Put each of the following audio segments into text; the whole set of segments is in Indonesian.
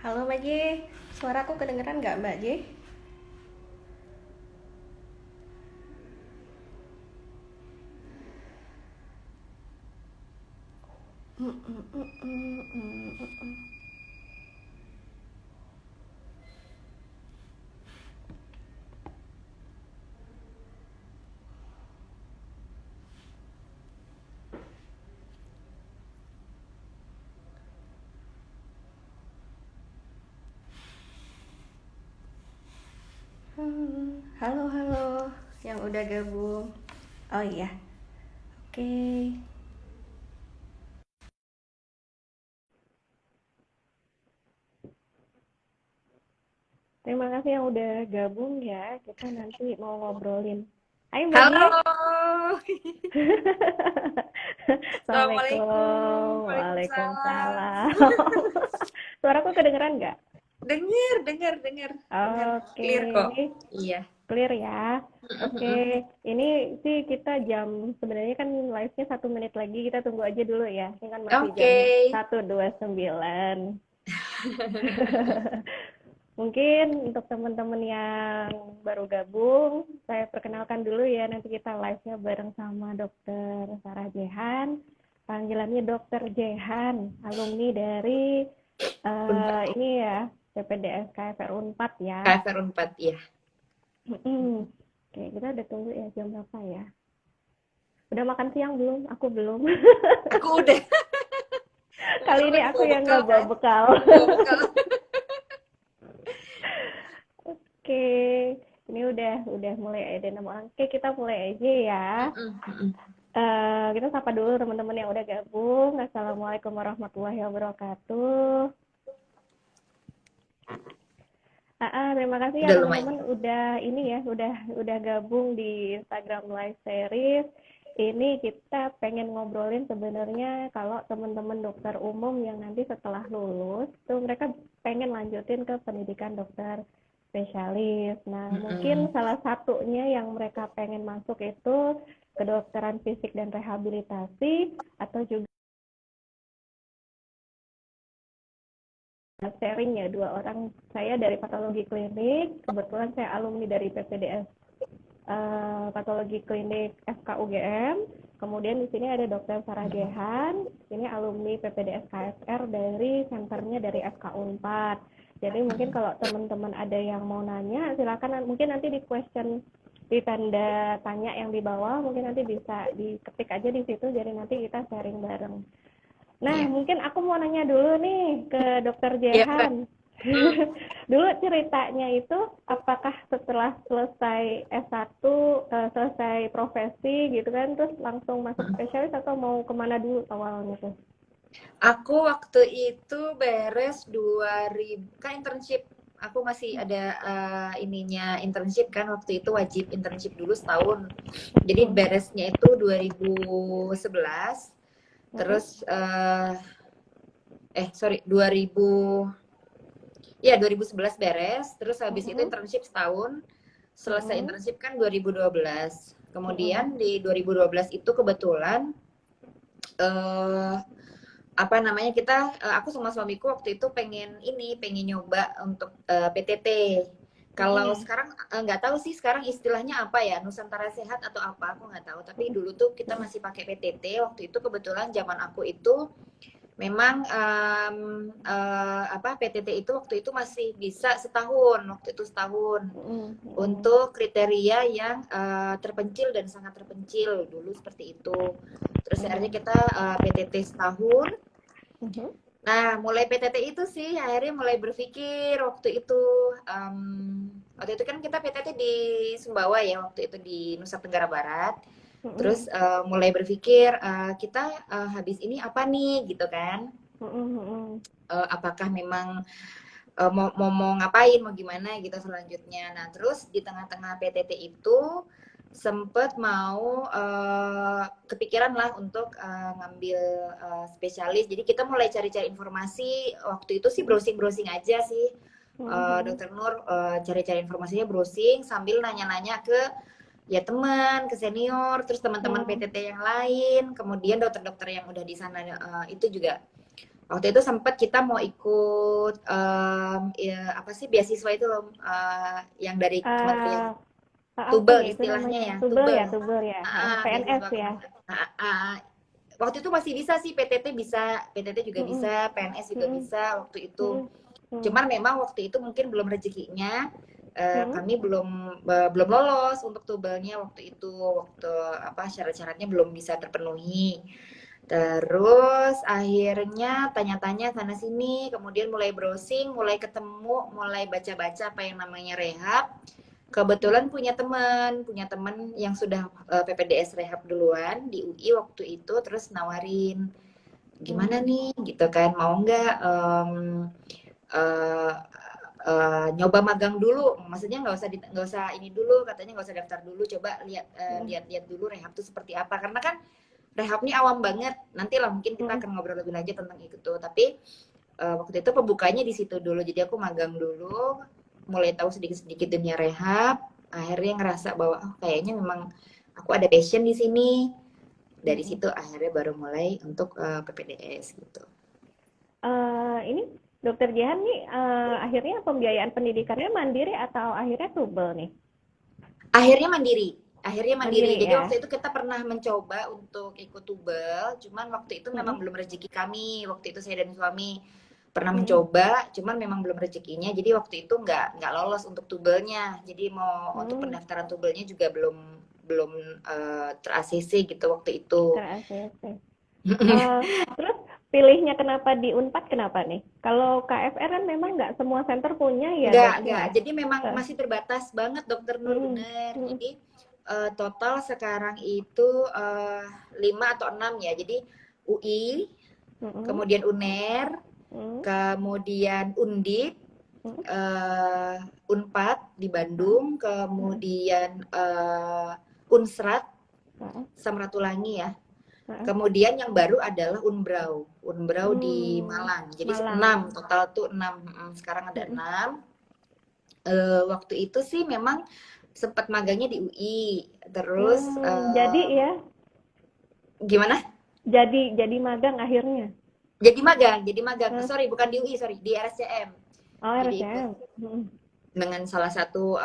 Halo Mbak J, suaraku kedengeran nggak Mbak J? Halo, halo, yang udah gabung. Oh iya, oke. Terima kasih yang udah gabung ya. Kita nanti mau ngobrolin. Hai Mbak J. Halo, Assalamualaikum. Assalamualaikum, Waalaikumsalam. Waalaikumsalam. Suaraku kedengeran nggak? Dengar, Oke, clear kok. ini Iya. clear ya. Oke, ini sih kita sebenarnya kan live-nya 1 menit lagi, kita tunggu aja dulu ya. Ini kan masih Oke. jam 1.29. Mungkin untuk teman-teman yang baru gabung, saya perkenalkan dulu ya, nanti kita live-nya bareng sama Dokter Sarah Jehan. Panggilannya Dokter Jehan, alumni dari Unpad, ini ya, PPDS KFR Unpad ya. KFR Unpad, iya. Oke, kita udah tunggu ya jam berapa ya? Udah makan siang belum? Aku belum. Aku udah, Kali kebetulan ini lagi aku bawa yang bekal nggak bawa kan. bekal. Bawa bekal. Oke, ini udah mulai ada nama orang. Oke, kita mulai aja ya. Kita sapa dulu teman-teman yang udah gabung. Assalamualaikum warahmatullahi wabarakatuh. Terima kasih ya Udah lumayan. teman-teman udah ini ya, udah gabung di Instagram Live Series. Ini kita pengen ngobrolin sebenarnya kalau teman-teman dokter umum yang nanti setelah lulus tuh mereka pengen lanjutin ke pendidikan dokter spesialis. Nah, mungkin salah satunya yang mereka pengen masuk itu kedokteran fisik dan rehabilitasi atau juga sharing ya, dua orang. Saya dari patologi klinik, kebetulan saya alumni dari PPDS patologi klinik FKUGM. Kemudian di sini ada Dr. Sarah Jehan, ini alumni PPDS KSR dari senternya dari FK Unpad. Jadi mungkin kalau teman-teman ada yang mau nanya, silakan mungkin nanti di question di tanda tanya yang di bawah, mungkin nanti bisa diketik aja di situ, jadi nanti kita sharing bareng. Nah, Iya. mungkin aku mau nanya dulu nih ke Dokter Iya, Mbak. Jehan. Dulu ceritanya itu apakah setelah selesai S1, selesai profesi gitu kan, terus langsung masuk spesialis atau mau kemana dulu awalnya tuh? Aku waktu itu beres 2000, kan internship. Aku masih ada ininya internship kan waktu itu wajib internship dulu setahun. Jadi Mm, beresnya itu 2011. mm, Terus sorry 2011 beres. Terus habis itu mm, internship setahun. Selesai mm, internship kan 2012. mm, Kemudian di 2012 itu kebetulan eh apa namanya aku sama suamiku waktu itu pengen nyoba untuk PTT. Kalau mm, sekarang nggak tahu sih sekarang istilahnya apa ya, Nusantara Sehat atau apa aku nggak tahu. Tapi dulu tuh kita masih pakai PTT. Waktu itu kebetulan zaman aku itu memang PTT itu waktu itu masih bisa setahun, waktu itu setahun mm, mm, untuk kriteria yang terpencil dan sangat terpencil dulu seperti itu. Terus akhirnya kita PTT setahun. mm, Nah, mulai PTT itu sih akhirnya mulai berpikir waktu itu kan kita PTT di Sumbawa ya, waktu itu di Nusa Tenggara Barat. Terus mm, mulai berpikir kita habis ini apa nih gitu kan? mm, Apakah memang mau ngapain, mau gimana gitu selanjutnya. Nah, terus di tengah-tengah PTT itu sempet mau kepikiran lah untuk ngambil spesialis. Jadi kita mulai cari-cari informasi. Waktu itu sih browsing-browsing aja sih. mm, Dokter Nur cari-cari informasinya browsing sambil nanya-nanya ke ya teman, ke senior, terus teman-teman mm, PTT yang lain, kemudian dokter-dokter yang udah di sana itu juga Waktu itu sempat kita mau ikut ya, apa sih beasiswa itu loh, yang dari Kementerian Ah, apa Tubel ya itu istilahnya namanya? ya, Tubel ya, Tubel. tubel ya. PNS Beasiswa ya. waktu itu masih bisa sih, PTT bisa, PTT juga Mm-mm, bisa, PNS juga mm-mm, bisa waktu itu. mm-mm, mm-mm, Cuman memang waktu itu mungkin belum rezekinya, mm-mm, kami belum lolos untuk tubelnya waktu itu, waktu apa syarat-syaratnya belum bisa terpenuhi. Terus akhirnya tanya-tanya sana sini, kemudian mulai browsing, mulai ketemu, mulai baca-baca apa yang namanya rehab. Kebetulan punya teman yang sudah PPDS rehab duluan di UI waktu itu, terus nawarin gimana mm-mm, nih gitu kan, mau nggak eh, nyoba magang dulu, maksudnya nggak usah ini dulu, katanya nggak usah daftar dulu, coba mm-mm, lihat dulu rehab itu seperti apa, karena kan rehab ini awam banget, nantilah mungkin kita mm-mm. akan ngobrol lebih lanjut tentang itu tuh, tapi waktu itu pembukanya di situ dulu, jadi aku magang dulu, mulai tahu sedikit-sedikit dunia rehab, akhirnya ngerasa bahwa oh, kayaknya memang aku ada passion di sini, dari Mm-mm. situ akhirnya baru mulai untuk PPDS gitu. Ini Dokter Jehan nih akhirnya pembiayaan pendidikannya mandiri atau akhirnya tubel nih? Akhirnya mandiri. Akhirnya mandiri. Mandiri Jadi ya. waktu itu kita pernah mencoba untuk ikut tubel, cuman waktu itu memang Mm-mm, belum rezeki kami. Waktu itu saya dan suami pernah mm-mm, mencoba, cuman memang belum rezekinya. Jadi waktu itu nggak lolos untuk tubelnya. Jadi mau untuk mm, pendaftaran tubelnya juga belum belum ter-ACC gitu waktu itu. ter-ACC. Eh, terus pilihnya kenapa di Unpad kenapa nih? Kalau KFR kan memang nggak semua center punya ya dok Enggak. ya. Jadi memang Eh, masih terbatas banget Dokter Nur, mm, bener. mm, Jadi total sekarang itu 5 atau 6 ya. Jadi UI, mm, kemudian UNER, mm, kemudian Undip, mm, Unpad di mm, Bandung, mm, kemudian Unsrat, mm, Samratulangi ya. mm, Kemudian yang baru adalah Unbrau, Unbrau di mm, Malang. Jadi Malang. 6 total tuh 6. Sekarang ada Mm, 6. Waktu itu sih memang sempat magangnya di UI. Terus jadi ya, gimana? jadi magang akhirnya. Jadi magang. Eh, Sorry, bukan di UI, sorry, di RSCM. oh Jadi ikut RCM. Mm, dengan salah satu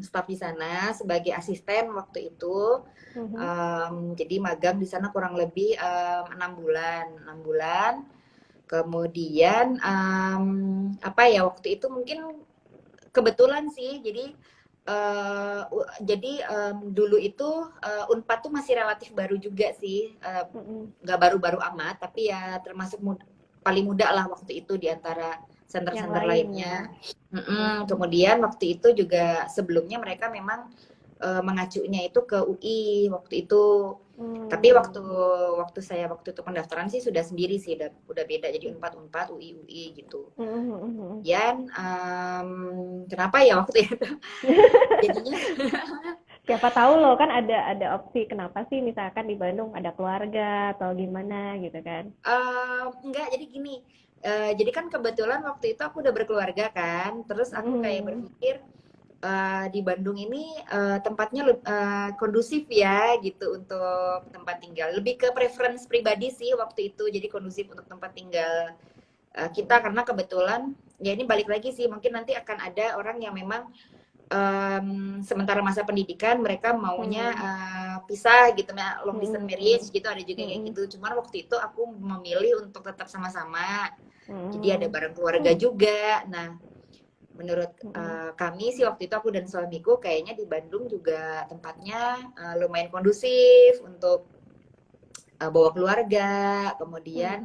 staf di sana sebagai asisten waktu itu. mm, Jadi magang di sana kurang lebih 6 bulan, 6 bulan. Kemudian apa ya waktu itu mungkin kebetulan sih, jadi dulu itu Unpad tuh masih relatif baru juga sih, mm, nggak baru-baru amat, tapi ya termasuk paling muda lah waktu itu di antara yang center-center lain ya. lainnya. Mm, Kemudian waktu itu juga sebelumnya mereka memang mengacunya itu ke UI waktu itu. Tapi waktu mm, waktu saya waktu itu pendaftaran sih sudah sendiri sih, udah beda jadi Unpad Unpad UI UI gitu. mm, mm, mm. Kemudian kenapa ya waktu itu jadinya Siapa tahu loh kan ada opsi kenapa sih misalkan di Bandung ada keluarga atau gimana gitu kan. enggak, jadi gini, jadi kan kebetulan waktu itu aku udah berkeluarga kan, terus aku kayak Mm, berpikir di Bandung ini tempatnya kondusif ya gitu untuk tempat tinggal, lebih ke preference pribadi sih waktu itu, jadi kondusif untuk tempat tinggal kita, karena kebetulan ya ini balik lagi sih, mungkin nanti akan ada orang yang memang sementara masa pendidikan mereka maunya mm, pisah gitu ya, long distance marriage mm, gitu, ada juga kayak mm, gitu. Cuman waktu itu aku memilih untuk tetap sama-sama. Jadi ada mm, bareng keluarga mm, juga. Nah, menurut mm, kami sih waktu itu, aku dan suamiku kayaknya di Bandung juga tempatnya lumayan kondusif untuk bawa keluarga. Kemudian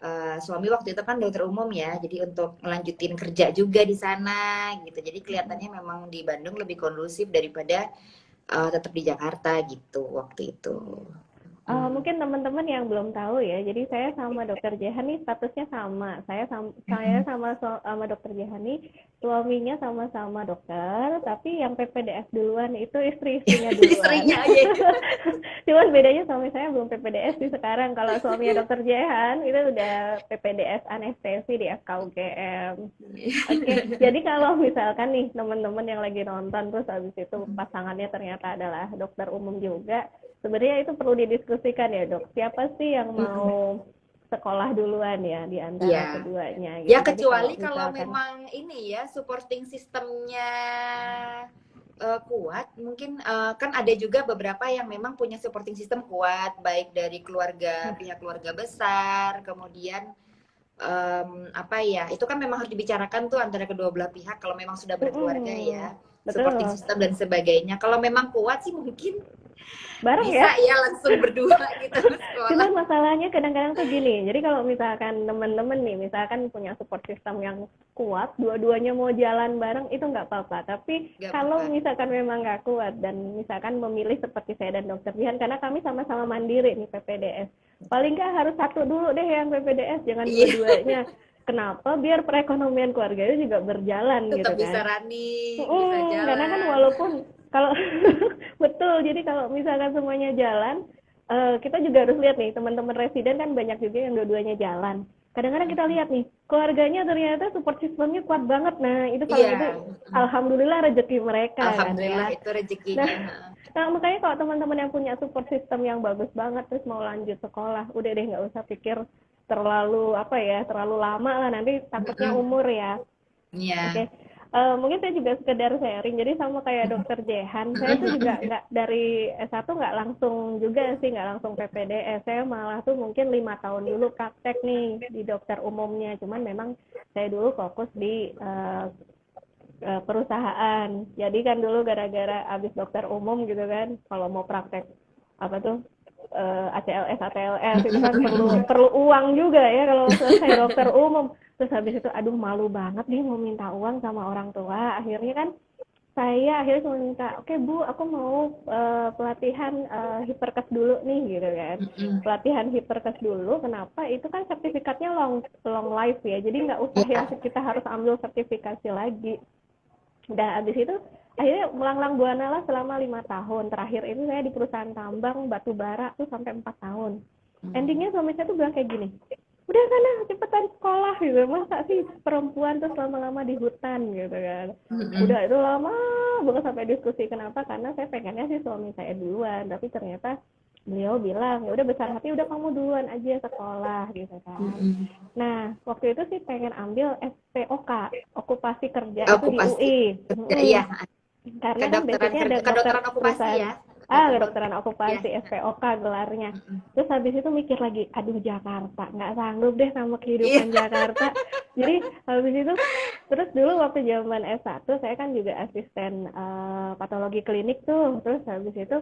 mm, suami waktu itu kan dokter umum ya, jadi untuk melanjutin kerja juga di sana gitu. Jadi mm. kelihatannya memang di Bandung lebih kondusif daripada tetap di Jakarta gitu waktu itu. Hmm. Mungkin teman-teman yang belum tahu ya, jadi saya sama Dokter Jehan nih statusnya sama. Saya sama Dokter Jehan nih suaminya sama-sama dokter, tapi yang PPDS duluan itu istri-istrinya duluan. Istrinya aja. Cuman bedanya suami saya belum PPDS di sekarang. Kalau suaminya Dokter Jehan itu udah PPDS anestesi di FKUGM. Oke, jadi kalau misalkan nih teman-teman yang lagi nonton terus habis itu pasangannya ternyata adalah dokter umum juga, sebenarnya itu perlu didiskusikan ya dok. Siapa sih yang mau sekolah duluan ya di Iya. antara keduanya Ya gitu. Jadi kecuali kalau misalkan memang ini ya supporting sistemnya kuat, mungkin kan ada juga beberapa yang memang punya supporting system kuat, baik dari keluarga pihak keluarga besar, kemudian apa ya, itu kan memang harus dibicarakan tuh antara kedua belah pihak kalau memang sudah berkeluarga ya, supporting betul system dan sebagainya. Kalau memang kuat sih mungkin bareng bisa ya. ya langsung berdua gitu sekolah. Cuman masalahnya kadang-kadang tuh gini, jadi kalau misalkan temen-temen nih, misalkan punya support system yang kuat, dua-duanya mau jalan bareng, itu nggak apa-apa. Tapi Gak kalau apa-apa. misalkan memang nggak kuat, dan misalkan memilih seperti saya dan dokter Jihan, karena kami sama-sama mandiri nih PPDS, paling nggak harus satu dulu deh yang PPDS, jangan Iya, dua-duanya. Kenapa? Biar perekonomian keluarga itu juga berjalan gitu tetap bisa kan. running, bisa Karena kan jalan. walaupun kalau betul, jadi kalau misalkan semuanya jalan, kita juga harus lihat nih teman-teman residen kan banyak juga yang dua-duanya jalan. Kadang-kadang kita lihat nih keluarganya ternyata support systemnya kuat banget. Nah itu kalau Iya, gitu alhamdulillah rezeki mereka kan alhamdulillah ya. itu Nah, rezekinya. makanya kalau teman-teman yang punya support system yang bagus banget terus mau lanjut sekolah, udah deh nggak usah pikir terlalu apa ya, terlalu lama lah nanti takutnya umur ya. Oke, Iya. mungkin saya juga sekedar sharing. Jadi sama kayak dokter Jehan, saya tuh juga nggak dari S1 nggak langsung juga sih, nggak langsung PPDS. Saya malah tuh mungkin 5 tahun dulu praktek nih di dokter umumnya. Cuman memang saya dulu fokus di perusahaan. Jadi kan dulu gara-gara abis dokter umum gitu kan, kalau mau praktek apa tuh ACLS ATLS itu kan perlu uang juga ya kalau selesai dokter umum. Terus habis itu aduh malu banget nih mau minta uang sama orang tua. Akhirnya kan saya akhirnya cuma minta, oke Bu, aku mau pelatihan hiperkes dulu nih gitu kan. Pelatihan hiperkes dulu, kenapa? Itu kan sertifikatnya long life ya, jadi nggak usah Iya. yang kita harus ambil sertifikasi lagi. Udah abis itu akhirnya melanglang buana lah selama 5 tahun. Terakhir ini saya di perusahaan tambang batu bara tuh sampai 4 tahun. Endingnya suami saya tuh bilang kayak gini, udah sana cepetan sekolah gitu, masa sih perempuan terus lama-lama di hutan gitu kan. Udah itu lama banget sampai diskusi, kenapa, karena saya pengennya sih suami saya duluan, tapi ternyata beliau bilang ya udah besar hati, udah kamu duluan aja sekolah gitu kan. Nah waktu itu sih pengen ambil SPOK, okupasi kerja itu Aku di pasti UI. kerja, iya. Karena kan Kedokteran basicnya ada kerja, dokter kedokteran okupasi perusahaan, ya. Dokter kedokteran ya. okupasi SPOK gelarnya. Terus habis itu mikir lagi, aduh Jakarta, nggak sanggup deh sama Iya. kehidupan Jakarta. Jadi habis itu, terus dulu waktu zaman S1 saya kan juga asisten patologi klinik tuh. Terus habis itu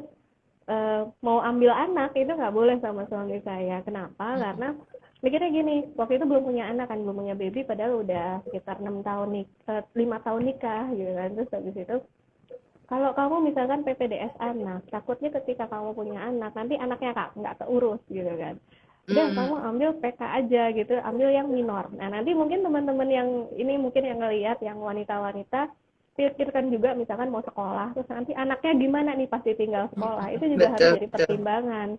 mau ambil anak itu nggak boleh sama suami saya. Kenapa? Karena mikirnya gini, waktu itu belum punya anak kan, belum punya baby, padahal udah sekitar 6 tahun 5 tahun nikah gitu kan. Terus habis itu kalau kamu misalkan PPDS anak, takutnya ketika kamu punya anak, nanti anaknya nggak keurus gitu kan. Udah kamu ambil PK aja gitu, ambil yang minor. Nah nanti mungkin teman-teman yang ini mungkin yang ngelihat yang wanita-wanita pikirkan juga misalkan mau sekolah, terus nanti anaknya gimana nih pasti tinggal sekolah, itu juga harus Betul, jadi betul. pertimbangan.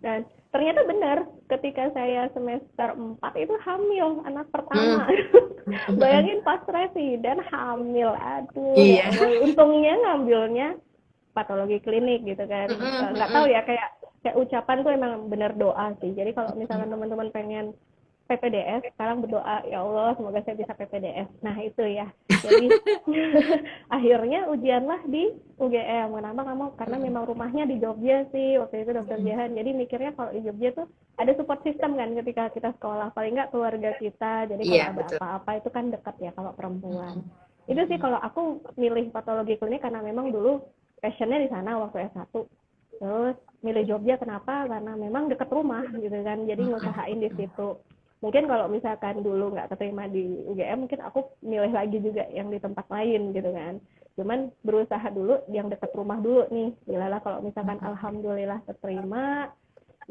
Dan ternyata benar, ketika saya semester 4 itu hamil anak pertama. Bayangin pas residen hamil, aduh ya Iya. Allah, untungnya ngambilnya patologi klinik gitu kan. Nggak tahu ya, kayak ucapan tuh emang bener doa sih. Jadi kalau misalkan teman-teman pengen PPDS, sekarang berdoa, ya Allah semoga saya bisa PPDS. Nah itu ya, jadi akhirnya ujianlah di UGM. Kenapa kamu? Karena memang rumahnya di Jogja sih waktu itu dokter Jahan. Jadi mikirnya kalau di Jogja tuh ada support system kan ketika kita sekolah, paling nggak keluarga kita. Jadi kalau Iya, ada betul. apa-apa itu kan dekat ya kalau perempuan. Itu sih kalau aku milih patologi klinik karena memang dulu passionnya di sana waktu S1. Terus milih Jogja kenapa? Karena memang dekat rumah gitu kan. Jadi ngusahain di situ. Mungkin kalau misalkan dulu nggak keterima di UGM, mungkin aku milih lagi juga yang di tempat lain gitu kan. Cuman berusaha dulu yang dekat rumah dulu nih. Bilalah kalau misalkan alhamdulillah keterima,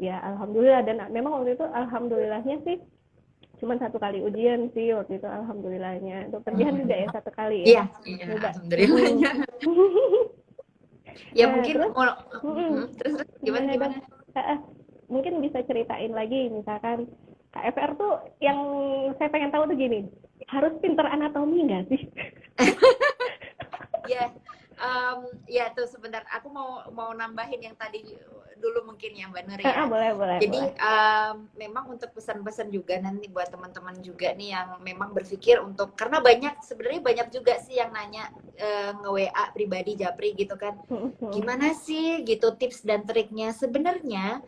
ya alhamdulillah. Dan memang waktu itu alhamdulillahnya sih cuman 1 kali ujian sih waktu itu, alhamdulillahnya. Dokter Jihan juga ya 1 kali ya? Iya, iya, Coba. alhamdulillahnya. Ya Nah, mungkin terus terus gimana dok? gimana? Mungkin bisa ceritain lagi misalkan KFR tuh yang saya pengen tahu tuh gini, harus pinter anatomi nggak sih? Ya, Ya tuh sebentar, aku mau nambahin yang tadi dulu mungkin ya Mbak Nur ya. Boleh, boleh, Jadi boleh. memang untuk pesan-pesan juga nanti buat teman-teman juga nih yang memang berpikir untuk, karena sebenarnya banyak juga sih yang nanya nge-WA pribadi Japri gitu kan. Gimana sih gitu tips dan triknya? Sebenarnya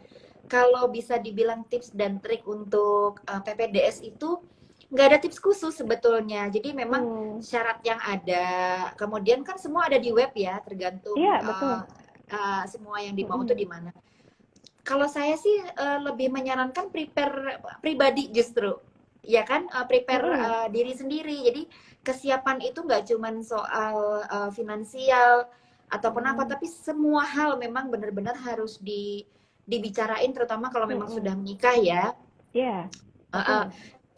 kalau bisa dibilang tips dan trik untuk PPDS itu nggak ada tips khusus sebetulnya. Jadi memang syarat yang ada, kemudian kan semua ada di web ya, tergantung Iya, betul. semua yang dimau itu di mana. Kalau saya sih lebih menyarankan prepare pribadi justru, ya kan, prepare diri sendiri. Jadi kesiapan itu nggak cuman soal finansial ataupun apa, tapi semua hal memang benar-benar harus dibicarain, terutama kalau memang sudah menikah ya. Iya.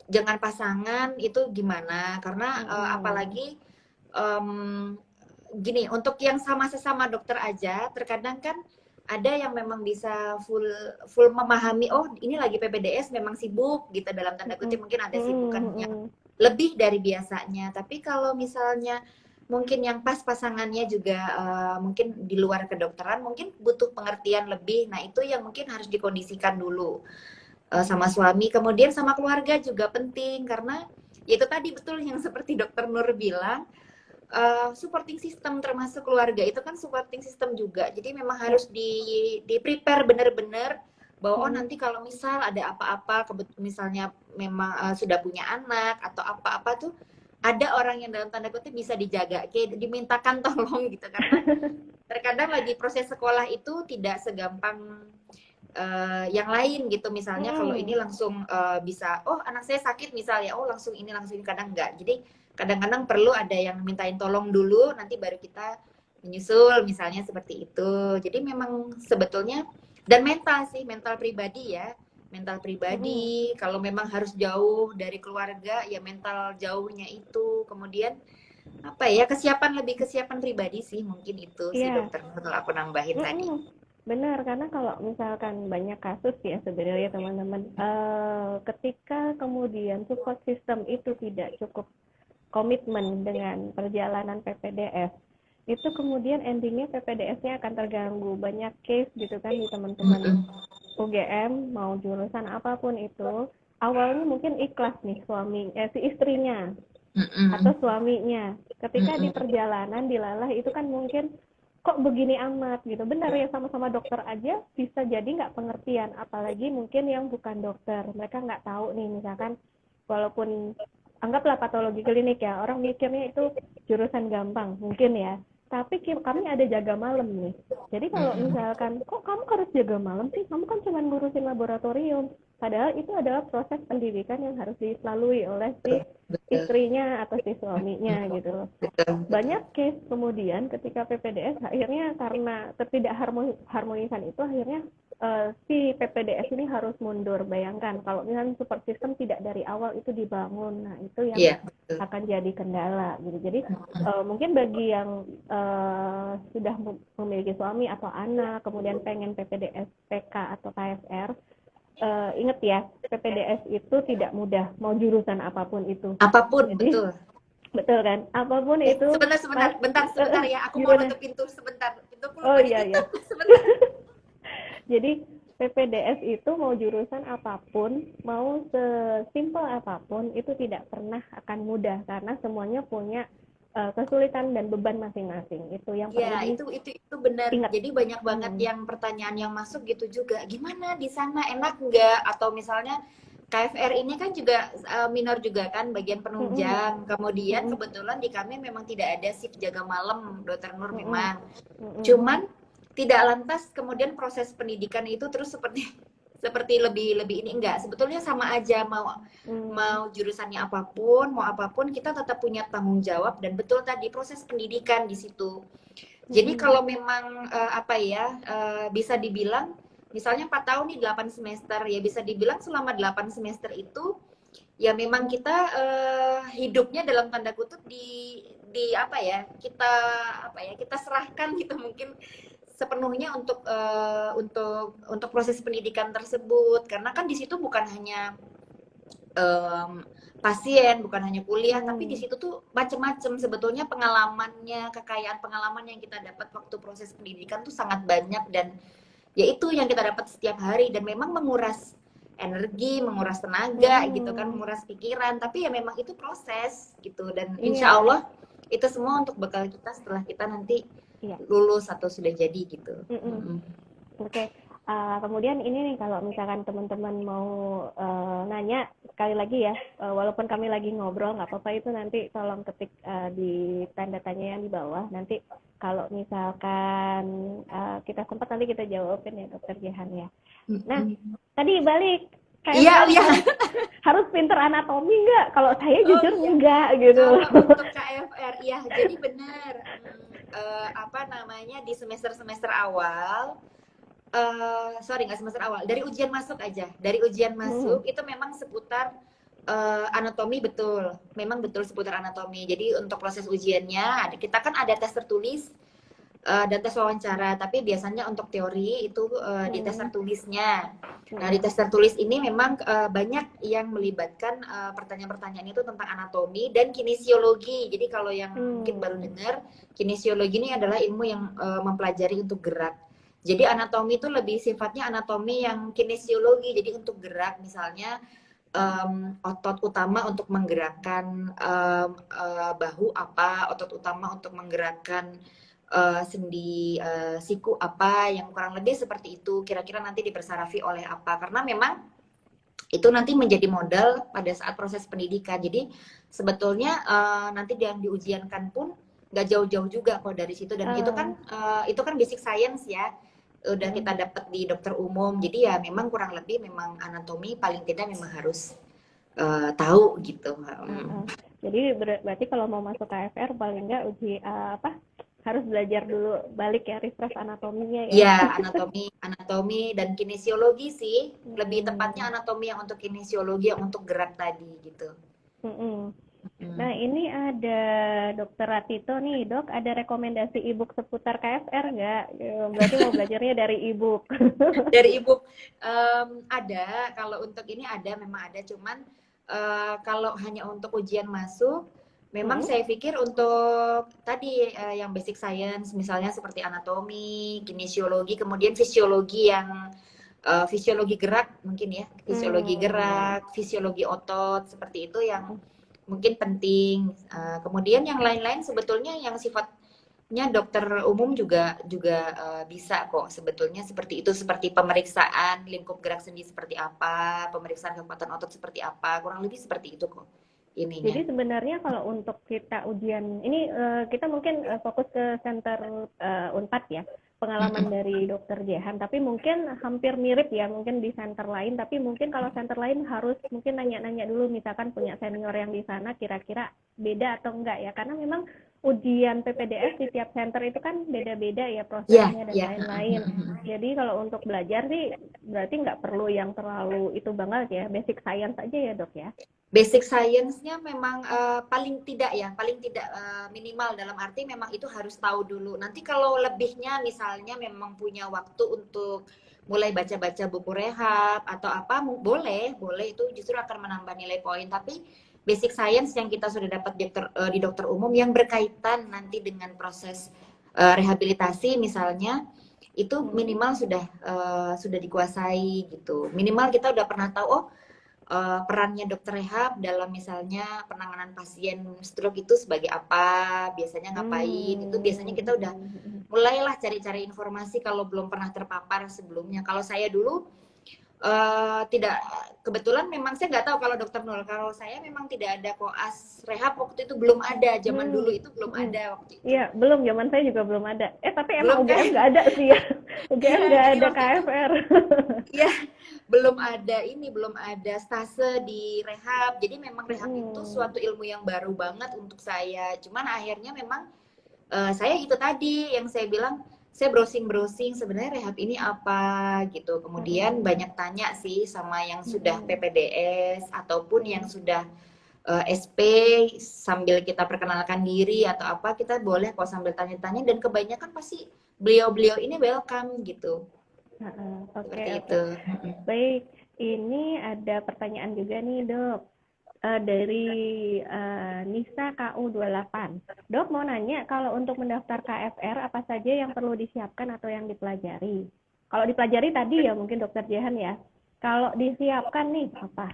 Jangan pasangan itu gimana, karena apalagi gini, untuk yang sama sesama dokter aja terkadang kan ada yang memang bisa full memahami, oh ini lagi PPDS memang sibuk gitu, dalam tanda kutip mungkin ada sibukan yang lebih dari biasanya. Tapi kalau misalnya mungkin yang pas pasangannya juga mungkin di luar kedokteran, mungkin butuh pengertian lebih. Nah itu yang mungkin harus dikondisikan dulu sama suami, kemudian sama keluarga juga penting, karena itu tadi betul yang seperti dokter Nur bilang, supporting system termasuk keluarga itu kan supporting system juga. Jadi memang harus di prepare benar-benar bahwa oh nanti kalau misal ada apa-apa, misalnya memang sudah punya anak atau apa-apa tuh ada orang yang dalam tanda kutip bisa dijaga, kayak dimintakan tolong gitu, karena terkadang lagi proses sekolah itu tidak segampang yang lain gitu. Misalnya kalau ini langsung bisa, oh anak saya sakit misalnya, oh langsung ini, kadang enggak. Jadi kadang-kadang perlu ada yang mintain tolong dulu, nanti baru kita menyusul, misalnya seperti itu. Jadi memang sebetulnya, dan mental sih, mental pribadi ya, mental pribadi. Kalau memang harus jauh dari keluarga, ya mental jauhnya itu. Kemudian apa ya, lebih kesiapan pribadi sih, mungkin itu sih dokter, kalau aku nambahin tadi. Benar, karena kalau misalkan banyak kasus ya sebenarnya teman-teman, ketika kemudian support system itu tidak cukup komitmen dengan perjalanan PPDS, itu kemudian endingnya PPDS-nya akan terganggu. Banyak case gitu kan di teman-teman UGM, mau jurusan apapun itu, awalnya mungkin ikhlas nih si istrinya atau suaminya. Ketika di perjalanan dilalah itu kan mungkin kok begini amat gitu. Benar ya, sama-sama dokter aja bisa jadi nggak pengertian, apalagi mungkin yang bukan dokter. Mereka nggak tahu nih, misalkan walaupun anggaplah patologi klinik ya, orang mikirnya itu jurusan gampang mungkin ya, tapi kami ada jaga malam nih. Jadi kalau misalkan kok kamu harus jaga malam sih, kamu kan cuma ngurusin laboratorium, padahal itu adalah proses pendidikan yang harus dilalui oleh si istrinya atau si suaminya gitu loh. Banyak case kemudian ketika PPDS akhirnya karena ketidakharmonisan itu, akhirnya si PPDS ini harus mundur. Bayangkan kalau misalnya support system tidak dari awal itu dibangun, nah itu yang akan jadi kendala gitu. Jadi mungkin bagi yang sudah memiliki suami atau anak kemudian pengen PPDS PK atau KFR, ingat ya, PPDS itu tidak mudah, mau jurusan apapun itu. Apapun, jadi, betul kan? Apapun itu. Sebentar ya, aku mau nutup pintu sebentar. Pintuku lupa ditutup. Sebentar. Jadi PPDS itu mau jurusan apapun, mau sesimpel apapun, itu tidak pernah akan mudah karena semuanya punya kesulitan dan beban masing-masing. Itu yang perlu itu benar. Ingat. Jadi banyak banget yang pertanyaan yang masuk gitu juga. Gimana di sana, enak nggak? Atau misalnya KFR ini kan juga minor juga kan, bagian penunjang. Kemudian kebetulan di kami memang tidak ada shift jaga malam, Dokter Nur memang. Cuman tidak lantas kemudian proses pendidikan itu terus seperti lebih ini, enggak. Sebetulnya sama aja, mau jurusannya apapun, mau apapun, kita tetap punya tanggung jawab, dan betul tadi proses pendidikan di situ. Jadi kalau memang bisa dibilang misalnya 4 tahun nih 8 semester, ya bisa dibilang selama 8 semester itu ya memang kita hidupnya dalam tanda kutip kita serahkan gitu, mungkin sepenuhnya untuk proses pendidikan tersebut, karena kan di situ bukan hanya em, pasien, bukan hanya kuliah, tapi di Hmm. situ tuh macem-macem sebetulnya pengalamannya, kekayaan pengalaman yang kita dapat waktu proses pendidikan tuh sangat banyak, dan ya itu yang kita dapat setiap hari, dan memang menguras energi, menguras tenaga gitu kan, Hmm. menguras pikiran, tapi ya memang itu proses gitu, dan insya Iya, Allah itu semua untuk bekal kita setelah kita nanti iya. lulus atau sudah jadi gitu. Mm-mm. Mm-mm. Oke, kemudian ini nih kalau misalkan teman-teman mau nanya sekali lagi ya, walaupun kami lagi ngobrol nggak apa-apa, itu nanti tolong ketik di tanda tanya yang di bawah. Nanti kalau misalkan kita sempat nanti kita jawabin ya Dokter Jehan ya. Nah, Mm-mm. tadi balik Iya, KFR iya. harus pinter anatomi nggak? Kalau saya Oh jujur iya. enggak gitu. Kalau untuk KFR, ya jadi benar. Apa namanya, di semester-semester awal, sorry nggak semester awal, dari ujian masuk aja. Dari ujian Hmm. masuk itu memang seputar anatomi, betul. Memang betul seputar anatomi. Jadi untuk proses ujiannya, kita kan ada tes tertulis dan tes wawancara, tapi biasanya untuk teori itu di tes Hmm. tertulisnya. Nah, di Hmm. tes tertulis ini memang banyak yang melibatkan pertanyaan-pertanyaan itu tentang anatomi dan kinesiologi. Jadi kalau yang mungkin baru Hmm. dengar, kinesiologi ini adalah ilmu yang mempelajari untuk gerak. Jadi anatomi itu lebih sifatnya anatomi yang kinesiologi, jadi untuk gerak, misalnya otot utama untuk menggerakkan bahu apa, otot utama untuk menggerakkan sendi siku apa, yang kurang lebih seperti itu. Kira-kira nanti dipersarafi oleh apa? Karena memang itu nanti menjadi modal pada saat proses pendidikan. Jadi sebetulnya nanti yang diujiankan pun nggak jauh-jauh juga kok dari situ. Dan Ah. itu kan basic science ya, udah kita Hmm. dapat di dokter umum. Jadi ya memang kurang lebih memang anatomi paling tidak memang harus tahu gitu. Heeh. Jadi berarti kalau mau masuk KFR paling nggak apa harus belajar dulu balik ya refresh anatominya ya. Ya, anatomi, anatomi dan kinesiologi sih. Lebih tepatnya Hmm. anatomi yang untuk kinesiologi yang untuk gerak tadi gitu. Mm-mm. Nah Hmm. ini ada Dokter Ratito nih dok, ada rekomendasi ebook seputar KFR nggak? Berarti mau belajarnya dari ebook. Dari ibu ada, kalau untuk ini ada, memang ada, cuman kalau hanya untuk ujian masuk, memang Mm-mm. saya pikir untuk tadi yang basic science, misalnya seperti anatomi, kinesiologi, kemudian fisiologi yang fisiologi gerak mungkin ya, fisiologi Hmm. gerak, fisiologi otot, seperti itu yang mungkin penting. Kemudian yang lain-lain sebetulnya yang sifatnya dokter umum juga juga bisa kok sebetulnya, seperti itu, seperti pemeriksaan lingkup gerak sendi seperti apa, pemeriksaan kekuatan otot seperti apa, kurang lebih seperti itu kok ininya. Jadi sebenarnya kalau untuk kita ujian ini kita mungkin fokus ke center Unpad ya, pengalaman Mm-mm. dari Dokter Jehan. Tapi mungkin hampir mirip ya, mungkin di center lain. Tapi mungkin kalau center lain harus mungkin nanya-nanya dulu, misalkan punya senior yang di sana, kira-kira beda atau enggak ya? Karena memang ujian PPDS di tiap center itu kan beda-beda ya Ya, prosesnya dan ya. lain-lain. Jadi kalau untuk belajar sih berarti nggak perlu yang terlalu itu banget ya, basic science aja ya dok ya. Basic science-nya memang paling tidak ya, paling tidak minimal, dalam arti memang itu harus tahu dulu. Nanti kalau lebihnya misalnya memang punya waktu untuk mulai baca-baca buku rehab atau apa, boleh, boleh, itu justru akan menambah nilai poin. Tapi basic science yang kita sudah dapat di dokter umum yang berkaitan nanti dengan proses rehabilitasi misalnya, itu Hmm. minimal sudah dikuasai gitu. Minimal kita udah pernah tahu, oh perannya dokter rehab dalam misalnya penanganan pasien stroke itu sebagai apa, biasanya ngapain, itu biasanya kita udah Hmm. mulailah cari-cari informasi kalau belum pernah terpapar sebelumnya. Kalau saya dulu tidak, kebetulan memang saya nggak tahu kalau dokter Nul, kalau saya memang tidak ada koas rehab waktu itu, belum ada, zaman dulu Hmm. itu belum Hmm. ada waktu itu, Iya, belum, zaman saya juga belum ada. Tapi emang belum UGM kan. nggak ada sih ya. UGM Iya, nggak jadi ada waktu itu KFR. iya, belum ada stase di rehab. Jadi memang rehab itu Hmm. suatu ilmu yang baru banget untuk saya. Cuman akhirnya memang saya itu tadi yang saya bilang, saya browsing-browsing sebenarnya rehab ini apa gitu. Kemudian Hmm. banyak tanya sih sama yang sudah Hmm. PPDS ataupun yang Hmm. sudah SP, sambil kita perkenalkan diri atau apa, kita boleh kok sambil tanya-tanya, dan kebanyakan pasti beliau-beliau ini welcome gitu. Heeh. Oke, Seperti oke. itu. Baik. Ini ada pertanyaan juga nih, Dok. Dari Nisa KU28. Dok, mau nanya, kalau untuk mendaftar KFR, apa saja yang perlu disiapkan atau yang dipelajari? Kalau dipelajari tadi ya mungkin Dokter Jehan ya. Kalau disiapkan nih, apa?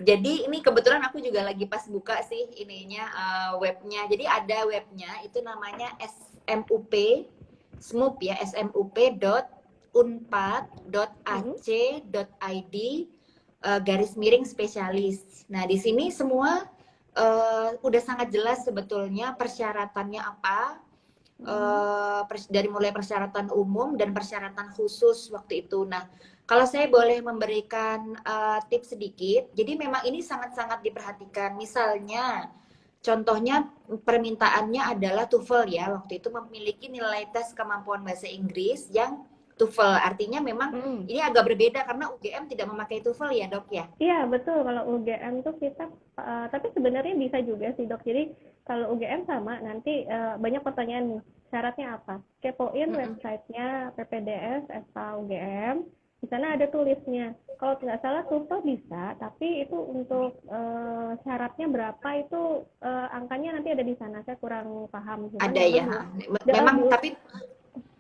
Jadi ini kebetulan aku juga lagi pas buka sih ininya webnya. Jadi ada webnya itu namanya SMUP, SMUP ya, smup.unpad.ac.id garis miring spesialis. Nah di sini semua udah sangat jelas sebetulnya persyaratannya apa. Dari mulai persyaratan umum dan persyaratan khusus waktu itu. Nah, kalau saya boleh memberikan tips sedikit, jadi memang ini sangat-sangat diperhatikan. Misalnya, contohnya permintaannya adalah TOEFL ya, waktu itu memiliki nilai tes kemampuan bahasa Inggris yang TOEFL. Artinya memang ini agak berbeda karena UGM tidak memakai TOEFL ya, Dok ya? Iya, betul. Kalau UGM tuh kita, tapi sebenarnya bisa juga sih, Dok. Jadi kalau UGM sama, nanti banyak pertanyaan nih. Syaratnya apa? Kepoin websitenya PPDS FK UGM. Di sana ada tulisnya. Kalau nggak salah TOEFL bisa, tapi itu untuk syaratnya berapa itu angkanya nanti ada di sana. Saya kurang paham. Cuman Ada memang ya, di, memang tapi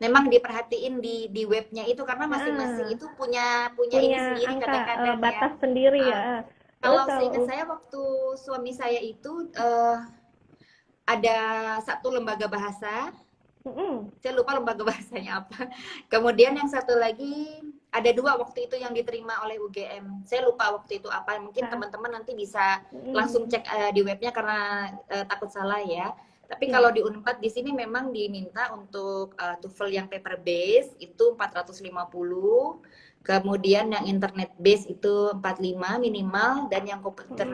memang diperhatiin di webnya itu karena masing-masing ah, itu punya ini punya sendiri angka kadang-kadang ya. batas sendiri Uh, ya. Terus kalau kalau seingat saya waktu suami saya itu ada satu lembaga bahasa, saya lupa lembaga bahasanya apa. Kemudian yang satu lagi ada dua waktu itu yang diterima oleh UGM. Saya lupa waktu itu apa. Mungkin teman-teman nanti bisa langsung cek di webnya karena takut salah ya. Tapi kalau di Unpad di sini memang diminta untuk TOEFL yang paper base itu 450, kemudian yang internet base itu 45 minimal, dan yang komputer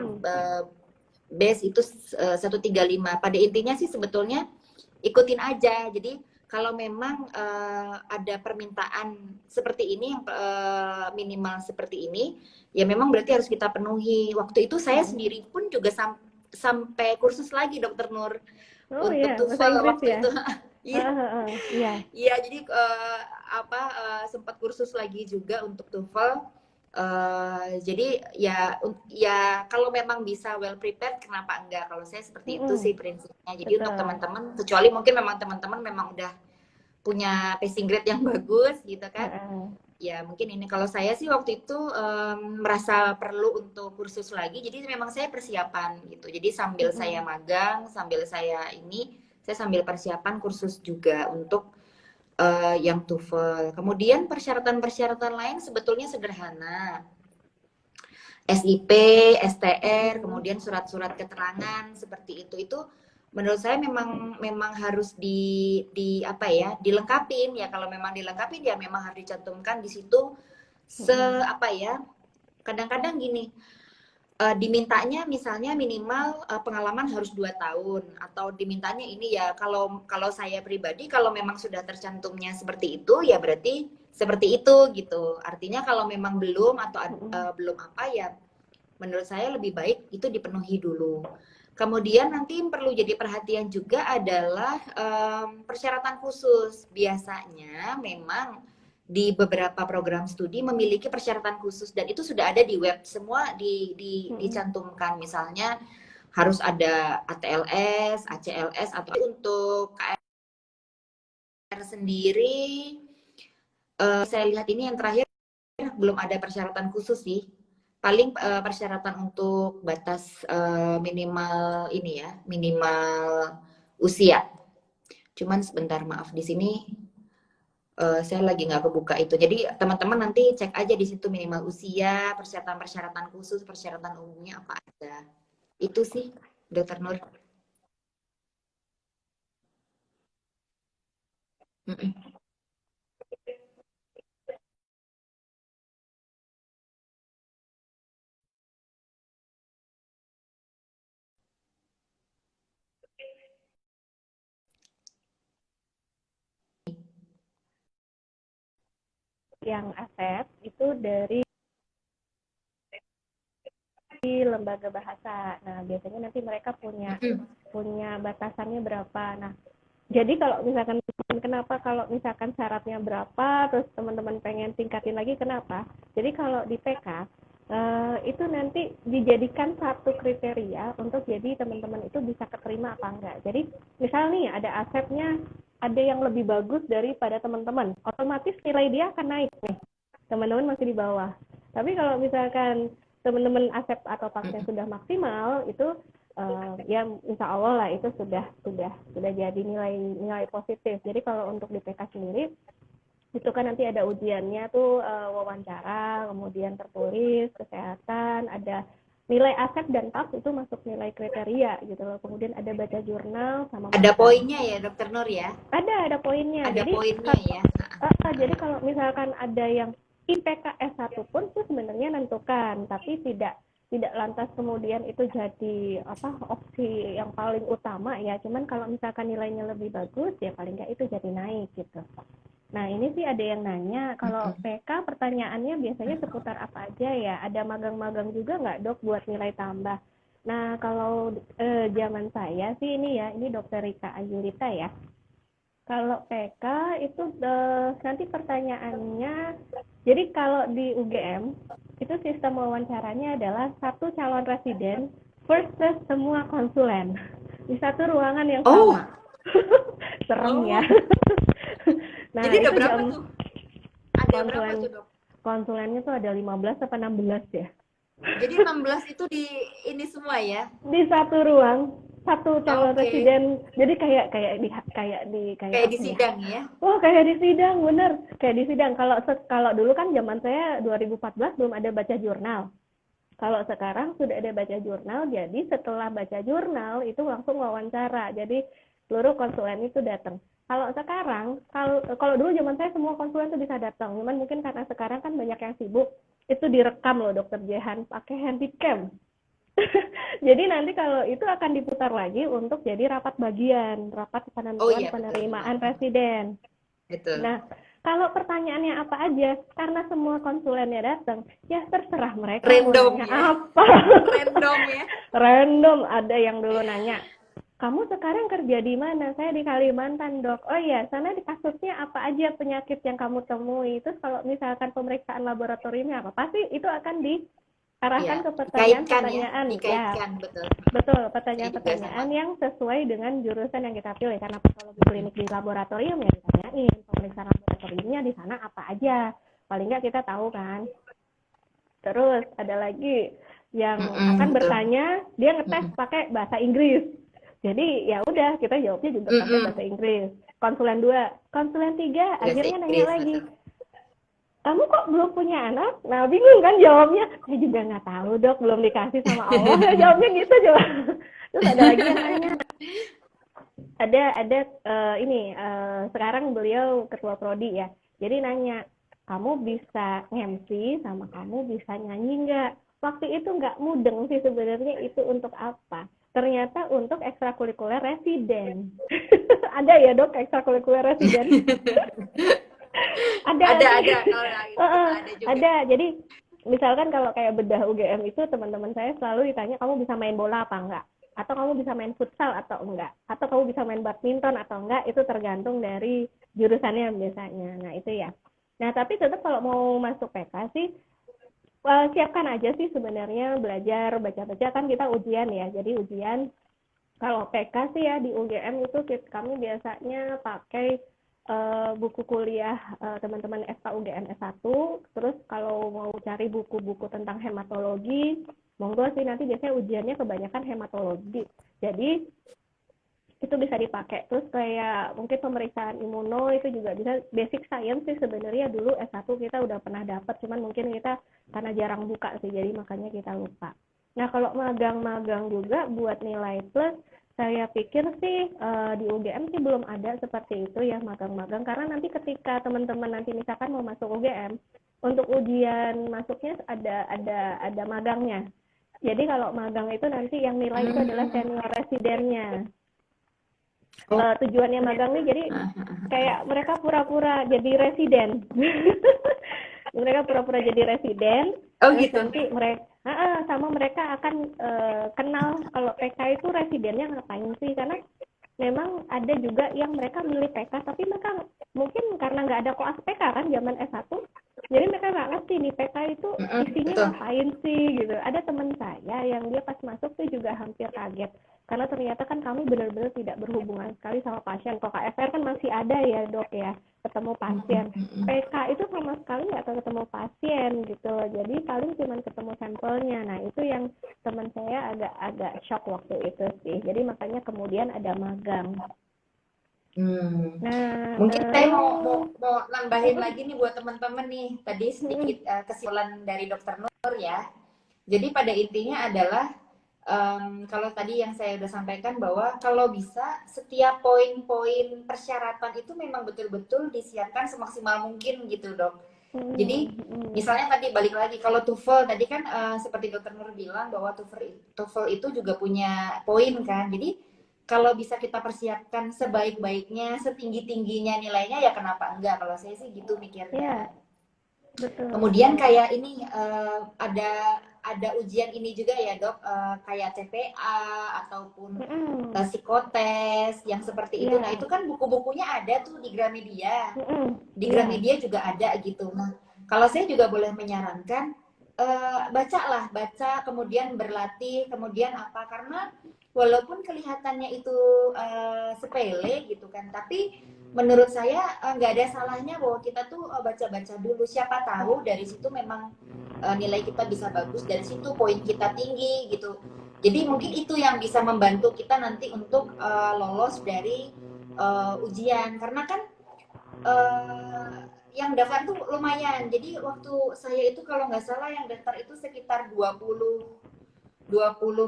base itu 135. Pada intinya sih sebetulnya ikutin aja. Jadi kalau memang ada permintaan seperti ini yang minimal seperti ini, ya memang berarti harus kita penuhi. Waktu itu saya sendiri pun juga sampai kursus lagi, Dokter Nur, Oh untuk iya, bahasa TOEFL Inggris waktu ya. itu. Iya, Iya. iya. Jadi sempat kursus lagi juga untuk TOEFL. Jadi ya kalau memang bisa well prepared, kenapa enggak? Kalau saya seperti itu sih prinsipnya. Jadi untuk Betul. teman-teman, kecuali mungkin memang teman-teman memang udah punya passing grade yang bagus gitu kan, ya mungkin ini. Kalau saya sih waktu itu merasa perlu untuk kursus lagi, jadi memang saya persiapan gitu. Jadi sambil saya magang, sambil saya sambil persiapan kursus juga untuk yang TOEFL. Kemudian persyaratan-persyaratan lain sebetulnya sederhana. SIP, STR, kemudian surat-surat keterangan seperti itu. Itu menurut saya memang harus di apa ya, dilengkapin ya. Kalau memang dilengkapin ya memang harus dicantumkan di situ apa ya. Kadang-kadang gini, dimintanya misalnya minimal pengalaman harus 2 tahun, atau dimintanya ini ya, kalau saya pribadi kalau memang sudah tercantumnya seperti itu ya berarti seperti itu gitu. Artinya kalau memang belum atau belum apa ya, menurut saya lebih baik itu dipenuhi dulu. Kemudian nanti perlu jadi perhatian juga adalah persyaratan khusus. Biasanya memang di beberapa program studi memiliki persyaratan khusus, dan itu sudah ada di web semua, dicantumkan. Misalnya harus ada ATLS, ACLS, atau untuk KR sendiri saya lihat ini yang terakhir belum ada persyaratan khusus sih. Paling persyaratan untuk batas minimal ini ya, minimal usia. Cuman sebentar, maaf, di sini saya lagi nggak kebuka itu. Jadi teman-teman nanti cek aja di situ minimal usia, persyaratan-persyaratan khusus, persyaratan umumnya apa ada. Itu sih, Dokter Nur. Yang ASEP itu dari lembaga bahasa. Nah, biasanya nanti mereka punya batasannya berapa. Nah, Jadi kalau misalkan kenapa kalau misalkan syaratnya berapa, terus teman-teman pengen tingkatin lagi kenapa? Jadi kalau di PK itu nanti dijadikan satu kriteria untuk jadi teman-teman itu bisa keterima apa enggak. Jadi misal nih ada asepnya ada yang lebih bagus daripada teman-teman, otomatis nilai dia akan naik nih. Teman-teman masih di bawah. Tapi kalau misalkan teman-teman asep atau pasnya sudah maksimal itu ya insya Allah lah itu sudah jadi nilai positif. Jadi kalau untuk di PK sendiri itu kan nanti ada ujiannya tuh wawancara, kemudian tertulis, kesehatan, ada nilai asep dan TAF itu masuk nilai kriteria gitu loh. Kemudian ada baca jurnal sama Ada magang. poinnya ya, Dokter Nur ya? Ada poinnya. Ada jadi poinnya ya. jadi kalau misalkan ada yang IPK S1 pun itu sebenarnya menentukan, tapi tidak lantas kemudian itu jadi opsi yang paling utama ya. Cuman kalau misalkan nilainya lebih bagus ya paling nggak itu jadi naik gitu. Nah ini sih ada yang nanya kalau PK pertanyaannya biasanya seputar apa aja ya? Ada magang-magang juga nggak dok buat nilai tambah? Nah kalau zaman saya sih ini Dokter Rika Ayulita ya. Kalau PK itu nanti pertanyaannya, jadi kalau di UGM itu sistem wawancaranya adalah satu calon residen versus semua konsulen di satu ruangan yang sama. Serem ya. Nah, jadi ada berapa tuh? Ada berapa tuh dok? Konsulennya tuh ada 15 atau 16 ya. Jadi 16 itu di ini semua ya? Di satu ruang. Satu calon residen, jadi kayak di sidang ya? Oh kayak di sidang, bener kayak di sidang. Kalau dulu kan zaman saya 2014 belum ada baca jurnal. Kalau sekarang sudah ada baca jurnal, jadi setelah baca jurnal itu langsung wawancara. Jadi seluruh konsulen itu datang. Kalau sekarang, kalau dulu zaman saya semua konsulen itu bisa datang. Cuman mungkin karena sekarang kan banyak yang sibuk, itu direkam loh Dokter Jehan pakai handycam. Jadi nanti kalau itu akan diputar lagi untuk jadi rapat bagian, rapat penentuan penerimaan residen. Betul. Nah, kalau pertanyaannya apa aja, karena semua konsulennya datang, ya terserah mereka random mau nanya ya? apa. Random ya? Random, ada yang dulu nanya, kamu sekarang kerja di mana? Saya di Kalimantan dok. Oh iya, sana di kasusnya apa aja penyakit yang kamu temui? Terus kalau misalkan pemeriksaan laboratoriumnya apa? Pasti itu akan arahkan ke pertanyaan-pertanyaan ya, betul pertanyaan-pertanyaan yang sesuai dengan jurusan yang kita pilih, karena patologi klinik di laboratorium ya ditanyain pemeriksaan laboratoriumnya di sana apa aja, paling nggak kita tahu kan. Terus ada lagi yang akan bertanya, dia ngetes pakai bahasa Inggris, jadi ya udah kita jawabnya juga pakai bahasa Inggris. Konsulen 2, konsulen 3 akhirnya nanya lagi, kamu kok belum punya anak? Nah bingung kan jawabnya, saya juga nggak tahu dok, belum dikasih sama Allah. Jawabnya gitu coba. Terus ada lagi yang nanya, ada sekarang beliau ketua prodi ya, jadi nanya, kamu bisa MC sama kamu bisa nyanyi nggak? Waktu itu nggak mudeng sih sebenarnya itu untuk apa. Ternyata untuk ekstrakurikuler residen. Ada ya dok ekstrakurikuler residen? ada. Jadi misalkan kalau kayak bedah UGM itu teman-teman saya selalu ditanya, kamu bisa main bola apa enggak, atau kamu bisa main futsal atau enggak, atau kamu bisa main badminton atau enggak, itu tergantung dari jurusannya biasanya. Nah itu ya. Nah tapi tetap kalau mau masuk PK sih siapkan aja sih sebenarnya, belajar baca-baca, kan kita ujian ya. Jadi ujian kalau PK sih ya di UGM itu kami biasanya pakai buku kuliah teman-teman FKUGM S1. Terus kalau mau cari buku-buku tentang hematologi, monggo sih, nanti biasanya ujiannya kebanyakan hematologi. Jadi itu bisa dipakai. Terus kayak mungkin pemeriksaan imuno itu juga bisa, basic science sih sebenarnya dulu S1 kita udah pernah dapat, cuman mungkin kita karena jarang buka sih jadi makanya kita lupa. Nah kalau magang-magang juga buat nilai plus, saya pikir sih di UGM sih belum ada seperti itu ya magang-magang, karena nanti ketika teman-teman nanti misalkan mau masuk UGM, untuk ujian masuknya ada magangnya. Jadi kalau magang itu nanti yang nilai itu adalah senior residennya. Tujuannya magang nih jadi kayak mereka pura-pura jadi residen. Mereka pura-pura jadi residen. Gitu. Nanti mereka akan kenal kalau PK itu residennya ngapain sih, karena memang ada juga yang mereka milih PK, tapi mereka mungkin karena nggak ada koas PK kan zaman S1, jadi mereka nggak ngerti nih PK itu isinya Betul. ngapain sih gitu. Ada teman saya yang dia pas masuk tuh juga hampir kaget, karena ternyata kan kami benar-benar tidak berhubungan sekali sama pasien. Kalau KFR kan masih ada ya dok ya, ketemu pasien. PK itu sama sekali nggak ketemu pasien gitu loh, jadi paling cuma ketemu sampelnya. Nah itu yang teman saya agak shock waktu itu sih, jadi makanya kemudian ada magang. Nah Mungkin saya mau terus nambahin lagi nih buat teman-teman nih. Tadi sedikit kesimpulan dari Dokter Nur ya. Jadi pada intinya adalah kalau tadi yang saya udah sampaikan bahwa kalau bisa setiap poin-poin persyaratan itu memang betul-betul disiapkan semaksimal mungkin gitu dok. Jadi misalnya tadi balik lagi kalau TOEFL tadi kan seperti Dokter Nur bilang bahwa TOEFL itu juga punya poin kan. Jadi kalau bisa kita persiapkan sebaik-baiknya, setinggi-tingginya nilainya ya kenapa enggak? Kalau saya sih gitu mikirnya. ya betul Kemudian kayak ini ada ujian ini juga ya dok, kayak CPA ataupun psikotes yang seperti itu. Nah itu kan buku-bukunya ada tuh di Gramedia, di Gramedia juga ada gitu. Nah kalau saya juga boleh menyarankan baca kemudian berlatih, kemudian apa, karena walaupun kelihatannya itu sepele gitu kan, tapi menurut saya nggak ada salahnya bahwa kita tuh baca-baca dulu, siapa tahu dari situ memang nilai kita bisa bagus, dari situ poin kita tinggi gitu. Jadi mungkin itu yang bisa membantu kita nanti untuk lolos dari ujian, karena kan yang daftar tuh lumayan. Jadi waktu saya itu kalau nggak salah yang daftar itu sekitar 20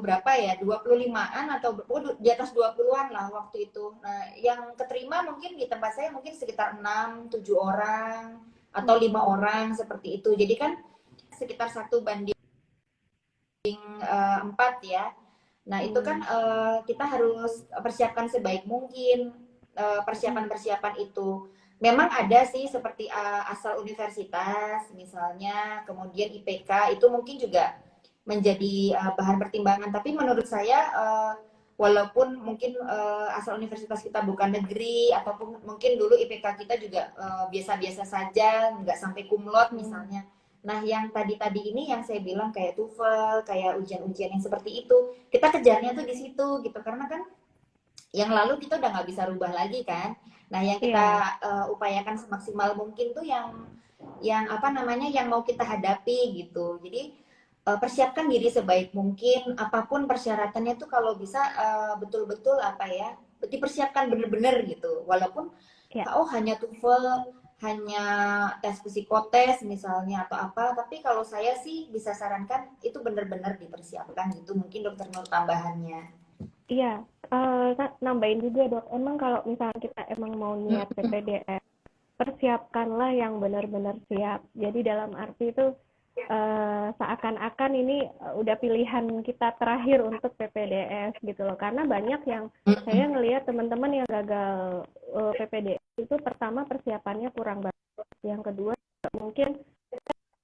berapa ya, 25-an atau di atas 20-an lah waktu itu. Nah, yang keterima mungkin di tempat saya mungkin sekitar 6, 7 orang atau 5 orang seperti itu. Jadi kan sekitar 1 banding 4 ya. Nah, itu kan kita harus persiapkan sebaik mungkin persiapan-persiapan itu. Memang ada sih seperti asal universitas misalnya, kemudian IPK itu mungkin juga menjadi bahan pertimbangan. Tapi menurut saya walaupun mungkin asal universitas kita bukan negeri ataupun mungkin dulu IPK kita juga biasa-biasa saja, nggak sampai cum laude misalnya. Nah yang tadi ini yang saya bilang kayak TOEFL, kayak ujian-ujian yang seperti itu, kita kejarnya tuh di situ gitu, karena kan yang lalu kita udah nggak bisa rubah lagi kan. Nah yang kita upayakan semaksimal mungkin tuh yang apa namanya, yang mau kita hadapi gitu. Jadi persiapkan diri sebaik mungkin, apapun persyaratannya tuh kalau bisa betul-betul apa ya, dipersiapkan bener-bener gitu. Walaupun hanya TOEFL, hanya tes psikotes misalnya atau apa, tapi kalau saya sih bisa sarankan itu bener-bener dipersiapkan gitu. Mungkin Dokter Nur tambahannya. Iya, nambahin juga dok. Emang kalau misalnya kita emang mau niat PPDS, persiapkanlah yang benar-benar siap. Jadi dalam arti itu seakan-akan ini udah pilihan kita terakhir untuk PPDS gitu loh. Karena banyak yang saya ngelihat teman-teman yang gagal PPDS itu, pertama persiapannya kurang banget, yang kedua mungkin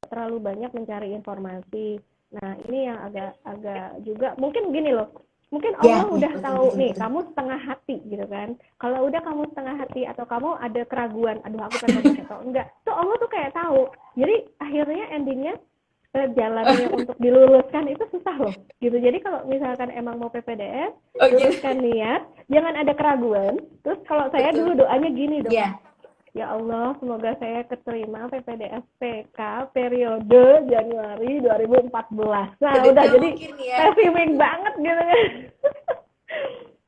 terlalu banyak mencari informasi. Nah ini yang agak juga mungkin gini loh. Mungkin Allah udah tahu nih kamu setengah hati gitu kan. Kalau udah kamu setengah hati atau kamu ada keraguan, aduh aku PPDS atau enggak, tuh Allah tuh kayak tahu. Jadi akhirnya endingnya jalannya untuk diluluskan itu susah loh gitu. Jadi kalau misalkan emang mau PPDS, luruskan niat, jangan ada keraguan. Terus kalau saya dulu doanya gini dong, ya Allah semoga saya keterima PPDS PK periode Januari 2014. Nah udah jadi pesimis banget gitu kan.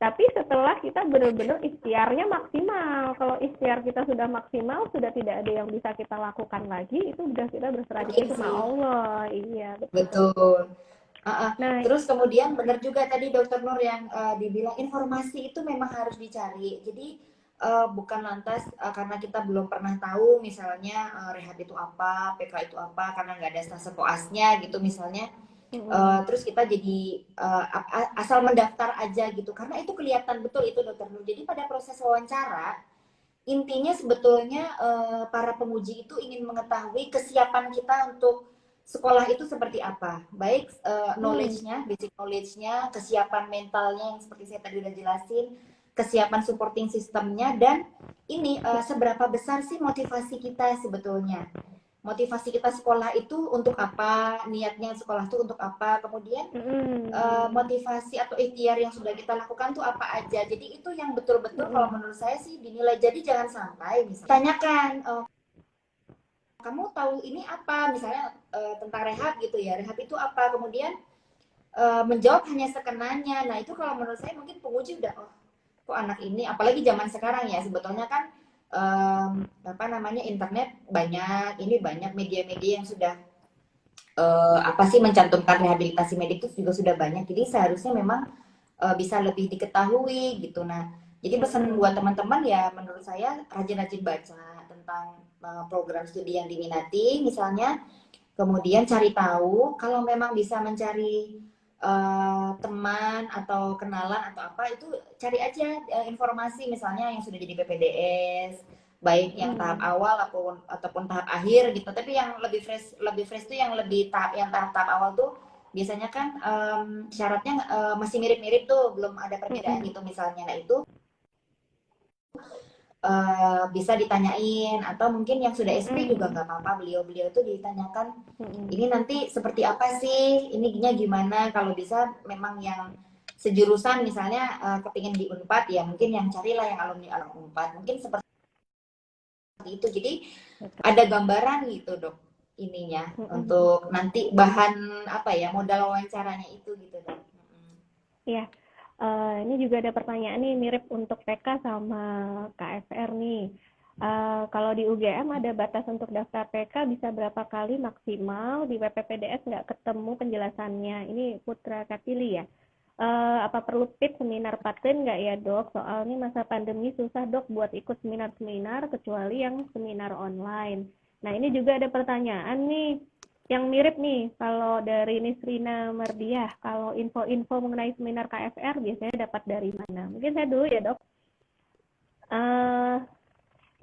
Tapi setelah kita benar-benar ikhtiarnya maksimal, kalau ikhtiar kita sudah maksimal, sudah tidak ada yang bisa kita lakukan lagi, itu udah kita berserah diri sama Allah. Iya betul. Nah, terus kemudian benar juga tadi Dokter Nur yang dibilang informasi itu memang harus dicari. Jadi bukan lantas karena kita belum pernah tahu misalnya rehab itu apa, PK itu apa, karena nggak ada stase koasnya gitu misalnya. Terus kita jadi asal mendaftar aja gitu, karena itu kelihatan betul itu Dokter Nur. Jadi pada proses wawancara intinya sebetulnya para penguji itu ingin mengetahui kesiapan kita untuk sekolah itu seperti apa, baik knowledge-nya, basic knowledge-nya, kesiapan mentalnya yang seperti saya tadi udah jelasin, kesiapan supporting sistemnya, dan ini seberapa besar sih motivasi kita sebetulnya. Motivasi kita sekolah itu untuk apa, niatnya sekolah itu untuk apa, kemudian motivasi atau ikhtiar yang sudah kita lakukan tuh apa aja. Jadi itu yang betul-betul kalau menurut saya sih dinilai. Jadi jangan sampai misalnya tanyakan, kamu tahu ini apa, misalnya tentang rehab gitu ya, rehab itu apa, kemudian menjawab hanya sekenanya. Nah itu kalau menurut saya mungkin penguji udah, oh kok anak ini, apalagi zaman sekarang ya, sebetulnya kan apa namanya, internet banyak, ini banyak media-media yang sudah apa sih mencantumkan rehabilitasi medik itu juga sudah banyak. Jadi seharusnya memang bisa lebih diketahui gitu. Nah, jadi pesan buat teman-teman ya, menurut saya rajin-rajin baca tentang program studi yang diminati misalnya, kemudian cari tahu, kalau memang bisa mencari teman atau kenalan atau apa, itu cari aja informasi misalnya yang sudah jadi PPDS, baik yang tahap awal ataupun tahap akhir gitu. Tapi yang lebih fresh tuh yang lebih tahap awal tuh biasanya kan syaratnya masih mirip-mirip tuh, belum ada perbedaan gitu misalnya. Nah itu bisa ditanyain, atau mungkin yang sudah SP juga nggak apa-apa, beliau-beliau tuh ditanyakan ini nanti seperti apa sih, ininya gimana, kalau bisa memang yang sejurusan misalnya kepingin di Unpad ya, mungkin yang carilah yang alumni Unpad, mungkin seperti itu. Jadi ada gambaran gitu dok ininya untuk nanti bahan apa ya, modal wawancaranya itu gitu dok. Iya. Ini juga ada pertanyaan nih mirip untuk PK sama KFR nih. Kalau di UGM ada batas untuk daftar PK bisa berapa kali maksimal, di WPPDS nggak ketemu penjelasannya. Ini Putra Katili ya. Apa perlu PIT seminar Patin nggak ya dok? Soalnya masa pandemi susah dok buat ikut seminar-seminar kecuali yang seminar online. Nah ini juga ada pertanyaan nih yang mirip nih, kalau dari Nisrina Merdiah, kalau info-info mengenai seminar KFR biasanya dapat dari mana? Mungkin saya dulu ya dok.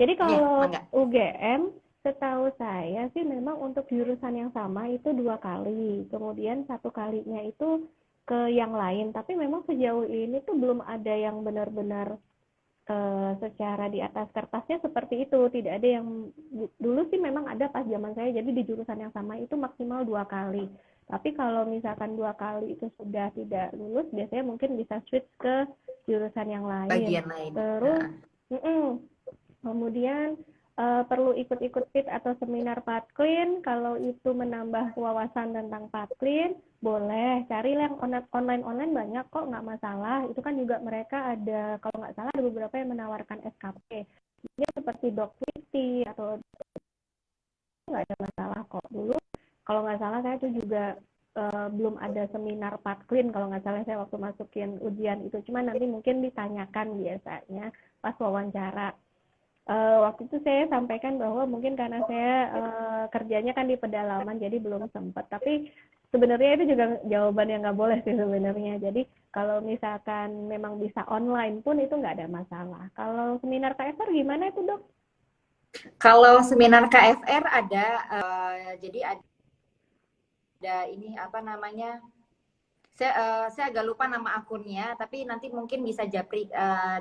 Jadi kalau UGM, setahu saya sih memang untuk jurusan yang sama itu 2 kali, kemudian 1 kalinya itu ke yang lain. Tapi memang sejauh ini tuh belum ada yang benar-benar secara di atas kertasnya seperti itu. Tidak ada yang, dulu sih memang ada pas zaman saya, jadi di jurusan yang sama itu maksimal 2 kali. Tapi kalau misalkan 2 kali itu sudah tidak lulus, biasanya mungkin bisa switch ke jurusan yang lain. Bagian lain. Terus kemudian perlu ikut-ikut PIT atau seminar Patklin. Kalau itu menambah wawasan tentang Patklin, boleh carilah yang online banyak kok, nggak masalah. Itu kan juga mereka ada, kalau nggak salah ada beberapa yang menawarkan SKP. Dia seperti Dokwiti atau nggak ada masalah kok. Dulu kalau nggak salah saya tuh juga belum ada seminar Patklin kalau nggak salah saya waktu masukin ujian itu. Cuma nanti mungkin ditanyakan biasanya pas wawancara. Waktu itu saya sampaikan bahwa mungkin karena saya kerjanya kan di pedalaman jadi belum sempat, tapi sebenarnya itu juga jawaban yang nggak boleh sih sebenarnya. Jadi kalau misalkan memang bisa online pun itu nggak ada masalah. Kalau seminar KFR gimana itu dok? Kalau seminar KFR ada, jadi ada ini apa namanya, saya agak lupa nama akunnya, tapi nanti mungkin bisa japri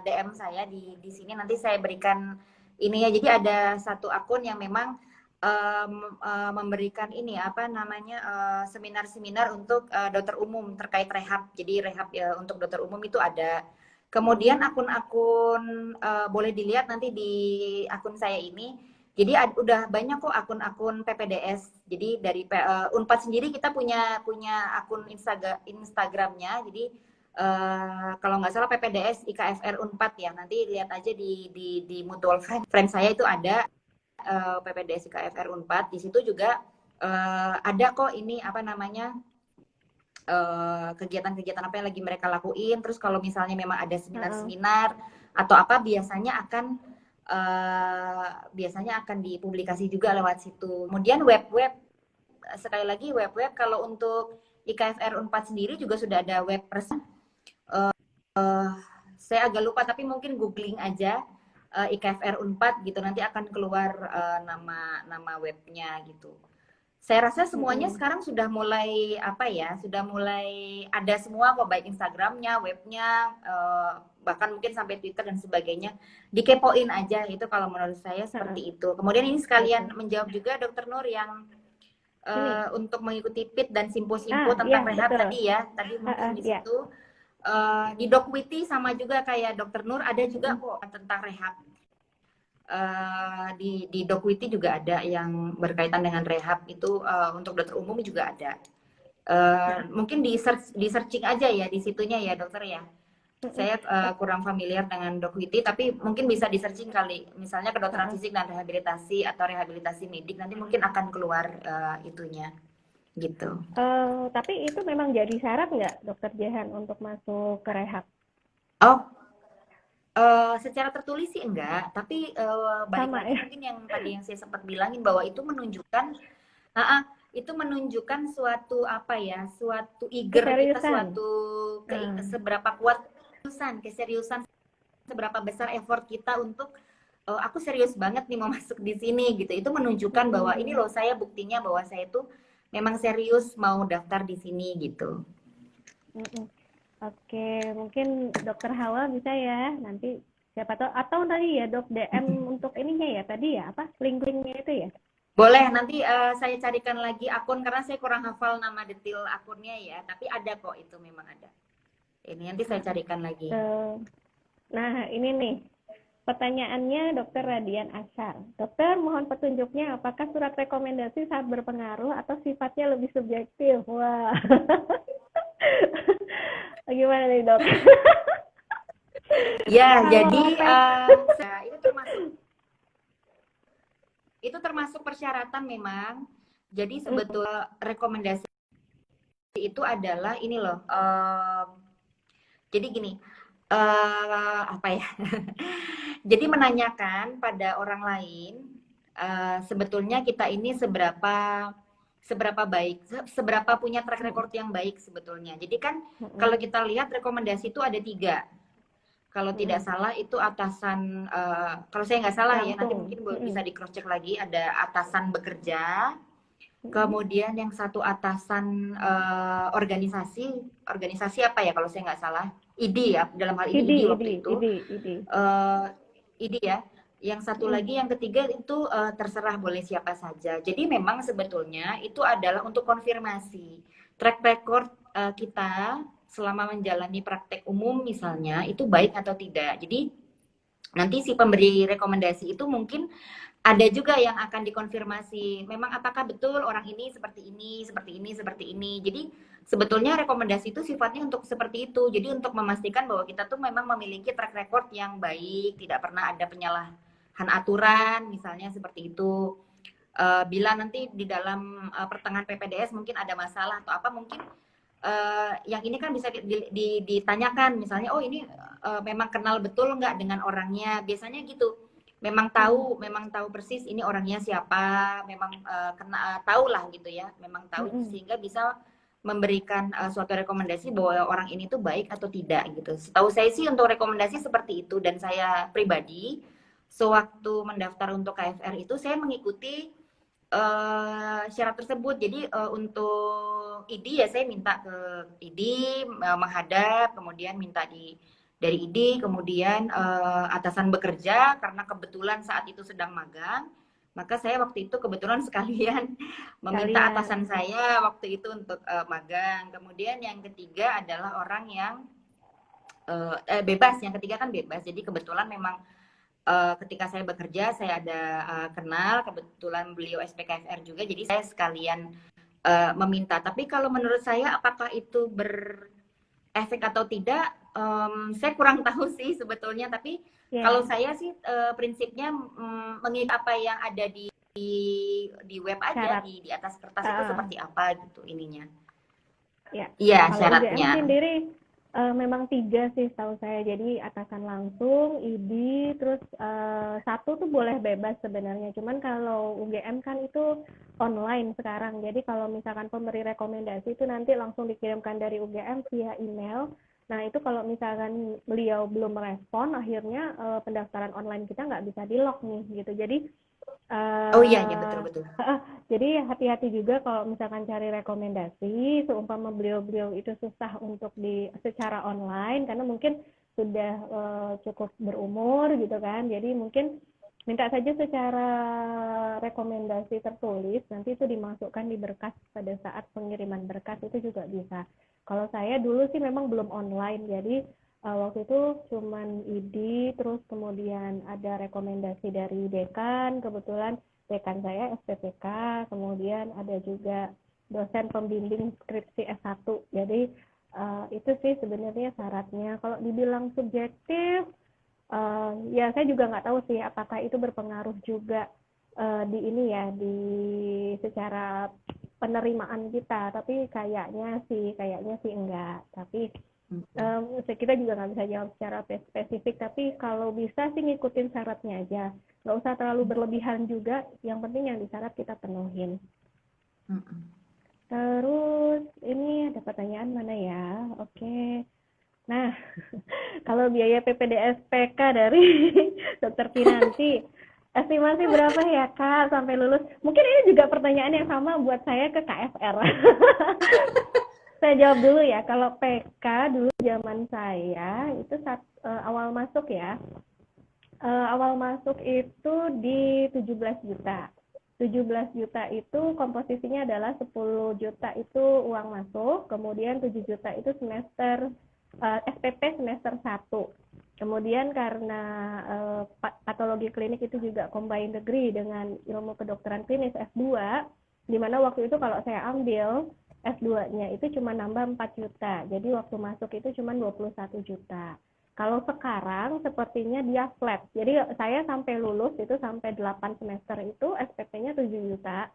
DM saya di sini, nanti saya berikan ini ya. Jadi ada satu akun yang memang memberikan ini apa namanya seminar-seminar untuk dokter umum terkait rehab. Jadi rehab untuk dokter umum itu ada. Kemudian akun-akun boleh dilihat nanti di akun saya ini. Jadi udah banyak kok akun-akun PPDS. Jadi dari Unpad sendiri kita punya akun Instagramnya. Jadi kalau nggak salah PPDS IKFR Unpad ya. Nanti lihat aja di mutual friend saya itu ada PPDS IKFR Unpad. Di situ juga ada kok ini apa namanya kegiatan-kegiatan apa yang lagi mereka lakuin. Terus kalau misalnya memang ada seminar-seminar atau apa, biasanya akan dipublikasi juga lewat situ. Kemudian web-web, sekali lagi web-web kalau untuk IKFR Unpad sendiri juga sudah ada web resmi. Saya agak lupa tapi mungkin googling aja IKFR Unpad gitu, nanti akan keluar nama webnya gitu. Saya rasa semuanya Mm-mm. sekarang sudah mulai apa ya, sudah mulai ada semua kok, baik Instagramnya, webnya, bahkan mungkin sampai Twitter dan sebagainya. Dikepoin aja itu kalau menurut saya Heeh, seperti itu. Kemudian ini sekalian gitu. menjawab juga Dokter Nur yang Ini, untuk mengikuti PIT dan simpo-simpo iya tentang rehab betul. tadi ya. Tadi Heeh, mungkin di ya. situ di Dokwiti sama juga kayak Dokter Nur ada juga Mm-mm. kok tentang rehab. Di Dokwiti juga ada yang berkaitan dengan rehab itu untuk dokter umum juga ada. Heeh, Mungkin di searching aja ya di situnya ya dokter ya. mm-mm. Saya kurang familiar dengan Dokwiti, tapi mungkin bisa di searching kali. Misalnya kedokteran Heeh. fisik dan rehabilitasi atau rehabilitasi medik nanti mungkin akan keluar itunya gitu. Tapi itu memang jadi syarat nggak, Dokter Jehan, untuk masuk ke rehab? Oh, secara tertulis sih enggak, tapi balik Sama lagi ya? mungkin yang tadi yang saya sempat bilangin bahwa itu menunjukkan itu menunjukkan suatu apa ya, suatu eager kita, Keseriusan. suatu Nah, seberapa kuat keseriusan, seberapa besar effort kita untuk aku serius banget nih mau masuk di sini gitu. Itu menunjukkan bahwa ini mm-mm. loh saya buktinya bahwa saya itu memang serius mau daftar di sini gitu. Mm-mm. Oke, mungkin Dokter Hawa bisa ya nanti, siapa tahu, atau tadi ya Dok DM untuk ininya ya tadi ya apa link-linknya itu ya. Boleh nanti saya carikan lagi akun karena saya kurang hafal nama detail akunnya ya, tapi ada kok itu memang ada. Ini nanti saya Heeh. carikan lagi. Nah, ini nih pertanyaannya Dokter Radian Ashar. Dokter, mohon petunjuknya apakah surat rekomendasi sangat berpengaruh atau sifatnya lebih subjektif? Wah. Gimana nih, Dok? Ya, jadi Kalau pet, itu termasuk persyaratan memang. Jadi mm, sebetulnya rekomendasi itu adalah ini loh. Jadi gini, apa ya? Jadi menanyakan pada orang lain sebetulnya kita ini seberapa seberapa baik, seberapa punya track mm, record yang baik sebetulnya. Jadi kan kalau mm, kita lihat rekomendasi itu ada tiga. Kalau tidak mm, salah itu atasan, kalau saya nggak salah ya, nanti langsung. mungkin bisa Mm, di cross check lagi. Ada atasan bekerja, mm, kemudian yang satu atasan organisasi, organisasi apa ya kalau saya nggak salah, ID ya, dalam hal ini ID, ID ID, waktu itu, ID, ID. eh ID ya. Yang satu Mm, lagi yang ketiga itu terserah boleh siapa saja. Jadi memang sebetulnya itu adalah untuk konfirmasi track record kita selama menjalani praktek umum misalnya itu baik atau tidak. Jadi nanti si pemberi rekomendasi itu mungkin ada juga yang akan dikonfirmasi memang apakah betul orang ini seperti ini, seperti ini, seperti ini. Jadi sebetulnya rekomendasi itu sifatnya untuk seperti itu. Jadi untuk memastikan bahwa kita tuh memang memiliki track record yang baik, tidak pernah ada penyalahan aturan, misalnya seperti itu. Bila nanti di dalam pertengahan PPDS mungkin ada masalah atau apa, mungkin yang ini kan bisa ditanyakan, misalnya, oh ini memang kenal betul nggak dengan orangnya? Biasanya gitu. mm, Memang tahu persis ini orangnya siapa, memang tahu lah gitu ya, memang tahu mm, sehingga bisa memberikan suatu rekomendasi bahwa orang ini tuh baik atau tidak gitu. Setahu saya sih untuk rekomendasi seperti itu, dan saya pribadi sewaktu mendaftar untuk KFR itu saya mengikuti syarat tersebut. Jadi untuk ID ya saya minta ke ID menghadap, kemudian minta dari ID, kemudian atasan bekerja karena kebetulan saat itu sedang magang, maka saya waktu itu kebetulan sekalian meminta atasan Kalian. saya waktu itu untuk magang. Kemudian yang ketiga adalah orang yang bebas, yang ketiga kan bebas. Jadi kebetulan memang ketika saya bekerja saya ada kenal, kebetulan beliau SPKFR juga, jadi saya sekalian meminta. Tapi kalau menurut saya apakah itu berefek atau tidak, saya kurang tahu sih sebetulnya. Tapi kalau Ya, saya sih prinsipnya mengikuti apa yang ada di web aja, syarat. di atas kertas itu Ah, seperti apa gitu ininya. ya, Iya kalau UGM syaratnya. sendiri memang tiga sih tahu saya. Jadi atasan langsung, ID, terus satu tuh boleh bebas sebenarnya. Cuman kalau UGM kan itu online sekarang. Jadi kalau misalkan pemberi rekomendasi itu nanti langsung dikirimkan dari UGM via email. Nah itu kalau misalkan beliau belum merespon, akhirnya pendaftaran online kita nggak bisa di lock nih gitu. Jadi Oh iya, ya betul-betul. Jadi hati-hati juga kalau misalkan cari rekomendasi, seumpama beliau-beliau itu susah untuk secara online karena mungkin sudah cukup berumur gitu kan. Jadi mungkin minta saja secara rekomendasi tertulis, nanti itu dimasukkan di berkas pada saat pengiriman berkas itu juga bisa. Kalau saya dulu sih memang belum online, jadi waktu itu cuman ID, terus kemudian ada rekomendasi dari dekan, kebetulan dekan saya SPPK, kemudian ada juga dosen pembimbing skripsi S1. Jadi itu sih sebenarnya syaratnya. Kalau dibilang subjektif, ya saya juga nggak tahu sih apakah itu berpengaruh juga di ini ya, di secara penerimaan kita. Tapi kayaknya sih enggak. Tapi kita juga nggak bisa jawab secara spesifik. Tapi kalau bisa sih ngikutin syaratnya aja. Nggak usah terlalu berlebihan juga. Yang penting yang disyarat kita penuhin. Terus ini ada pertanyaan mana ya? Oke. Nah, kalau biaya PPDS PK dari Dokter Pinanti, estimasi berapa ya Kak sampai lulus? Mungkin ini juga pertanyaan yang sama buat saya ke KFR. Saya jawab dulu ya, kalau PK dulu zaman saya itu awal masuk ya. Awal masuk itu di 17 juta. 17 juta itu komposisinya adalah 10 juta itu uang masuk, kemudian 7 juta itu semester SPP semester 1. Kemudian karena patologi klinik itu juga combined degree dengan ilmu kedokteran klinis S2, di mana waktu itu kalau saya ambil S2-nya itu cuma nambah 4 juta. Jadi waktu masuk itu cuma 21 juta. Kalau sekarang sepertinya dia flat. Jadi saya sampai lulus itu sampai 8 semester itu SPP-nya 7 juta.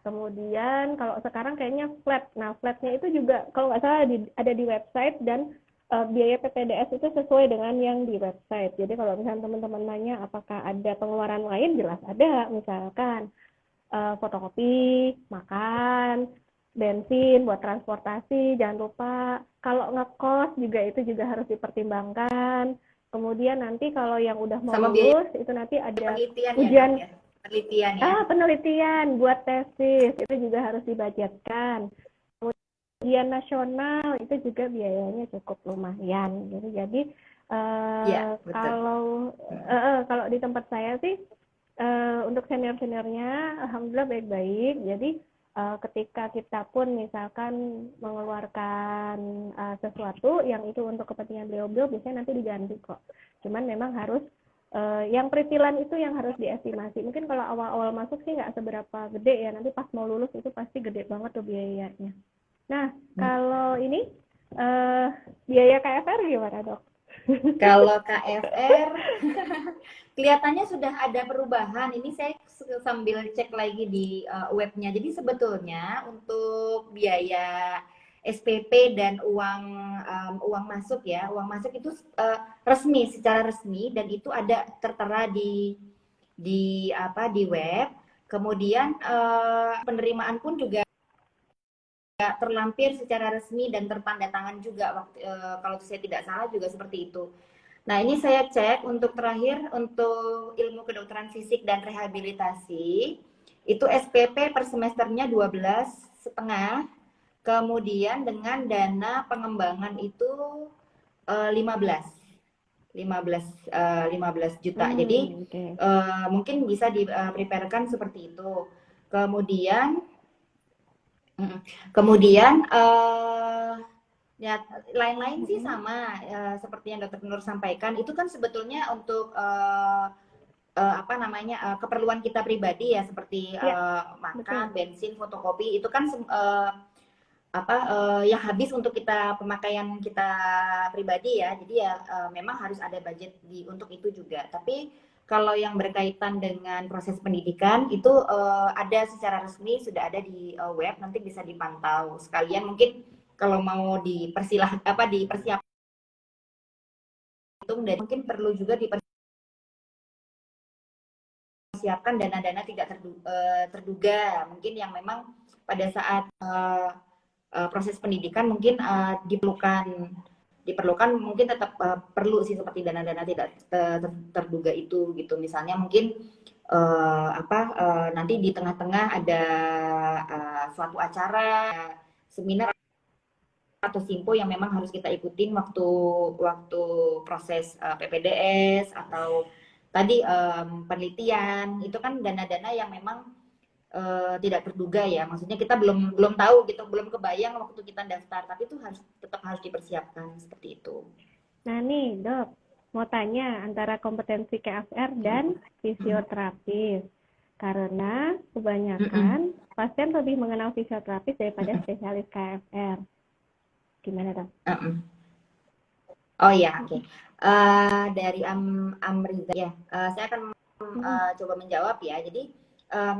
Kemudian kalau sekarang kayaknya flat. Nah, flatnya itu juga kalau nggak salah ada di website dan biaya PPDS itu sesuai dengan yang di website. Jadi kalau misalnya teman-teman nanya apakah ada pengeluaran lain, jelas ada. Misalkan fotokopi, makan, bensin buat transportasi, jangan lupa. Kalau ngekos juga itu juga harus dipertimbangkan. Kemudian nanti kalau yang udah mau Sama biaya lulus itu nanti ada penelitian ujian ya. Penelitian ya. penelitian buat tesis itu juga harus dibudgetkan. Ujian nasional itu juga biayanya cukup lumayan gitu. Jadi Ya, kalau di tempat saya sih untuk senior-seniornya alhamdulillah baik-baik. Jadi ketika kita pun misalkan mengeluarkan sesuatu yang itu untuk kepentingan beliau-beliau biasanya nanti diganti kok. Cuman memang harus yang peritilan itu yang harus diestimasi. Mungkin kalau awal-awal masuk sih nggak seberapa gede ya. Nanti pas mau lulus itu pasti gede banget tuh biayanya. Nah, kalau ini biaya KFR gimana dok? Kalau KFR kelihatannya sudah ada perubahan. Ini saya sambil cek lagi di webnya. Jadi sebetulnya untuk biaya SPP dan uang masuk ya, uang masuk itu resmi, secara resmi dan itu ada tertera di web. Kemudian penerimaan pun juga terlampir secara resmi dan tertanda tangan juga kalau saya tidak salah juga seperti itu. Nah, ini saya cek untuk terakhir untuk ilmu kedokteran fisik dan rehabilitasi itu SPP per semesternya 12,5, kemudian dengan dana pengembangan itu 15 juta. Jadi Okay. Mungkin bisa dipreparekan seperti itu. Kemudian ya lain-lain sih sama seperti yang Dokter Nur sampaikan. Itu kan sebetulnya untuk keperluan kita pribadi ya seperti makan, bensin, fotokopi itu kan yang habis untuk kita pemakaian kita pribadi ya. Jadi ya memang harus ada budget untuk itu juga. Tapi kalau yang berkaitan dengan proses pendidikan itu ada secara resmi sudah ada di web, nanti bisa dipantau. Sekalian mungkin kalau mau dipersiapkan dan mungkin perlu juga dipersiapkan dana-dana tidak terduga, mungkin yang memang pada saat proses pendidikan mungkin diperlukan diperlukan mungkin tetap perlu sih seperti dana-dana tidak terduga itu gitu. Misalnya mungkin nanti di tengah-tengah ada suatu acara, seminar atau simpo yang memang harus kita ikutin waktu proses PPDS atau tadi penelitian, itu kan dana-dana yang memang tidak terduga ya, maksudnya kita belum tahu gitu, belum kebayang waktu kita daftar, tapi itu tetap harus dipersiapkan seperti itu. Nah nih dok, mau tanya antara kompetensi KFR dan fisioterapis, karena kebanyakan pasien lebih mengenal fisioterapis daripada spesialis KFR. Gimana dok? Oh ya, oke. Dari Amriza ya, saya akan coba menjawab ya. Jadi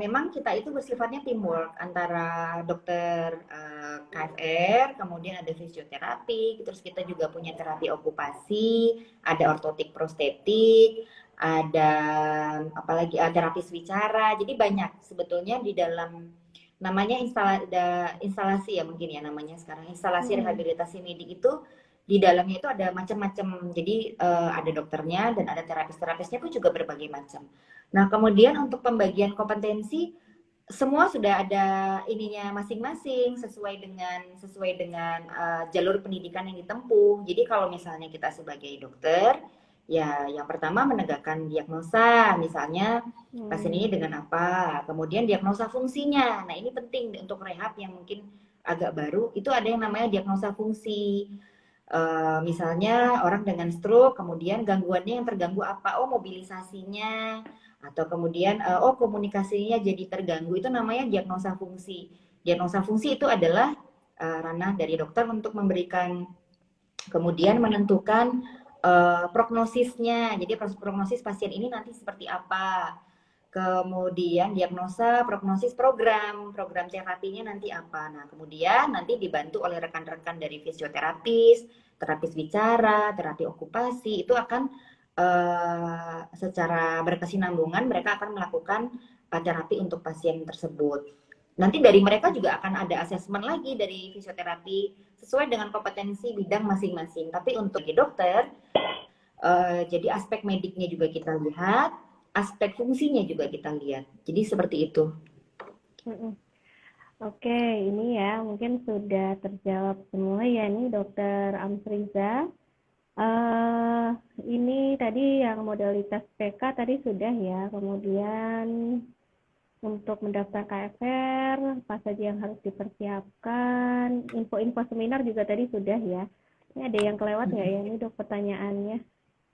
memang kita itu bersifatnya teamwork antara dokter KFR, kemudian ada fisioterapi, terus kita juga punya terapi okupasi, ada ortotik prostetik, ada apalagi terapis wicara. Jadi banyak sebetulnya di dalam namanya instalasi ya mungkin ya namanya sekarang instalasi rehabilitasi medik itu. Di dalamnya itu ada macam-macam, jadi ada dokternya dan ada terapis-terapisnya pun juga berbagai macam. Nah kemudian untuk pembagian kompetensi semua sudah ada ininya masing-masing sesuai dengan jalur pendidikan yang ditempuh. Jadi kalau misalnya kita sebagai dokter, ya yang pertama menegakkan diagnosa, misalnya pasien ini dengan apa, kemudian diagnosa fungsinya. Nah ini penting untuk rehab yang mungkin agak baru, itu ada yang namanya diagnosa fungsi. Misalnya orang dengan stroke, kemudian gangguannya yang terganggu apa? Oh mobilisasinya, atau kemudian komunikasinya jadi terganggu, itu namanya diagnosa fungsi. Diagnosa fungsi itu adalah ranah dari dokter untuk memberikan, kemudian menentukan prognosisnya. Jadi prognosis pasien ini nanti seperti apa. Kemudian diagnosa, prognosis, program terapinya nanti apa. Nah, kemudian nanti dibantu oleh rekan-rekan dari fisioterapis, terapis bicara, terapi okupasi, itu akan secara berkesinambungan mereka akan melakukan terapi untuk pasien tersebut. Nanti dari mereka juga akan ada asesmen lagi dari fisioterapi sesuai dengan kompetensi bidang masing-masing. Tapi untuk dokter, jadi aspek mediknya juga kita lihat, aspek fungsinya juga kita lihat. Jadi seperti itu. Oke, ini ya mungkin sudah terjawab semua ya nih Dokter Amriza. Ini tadi yang modalitas PK tadi sudah ya, kemudian untuk mendaftar KFR, apa saja yang harus dipersiapkan, info-info seminar juga tadi sudah ya. Ini ada yang kelewat nggak ya ini dok pertanyaannya?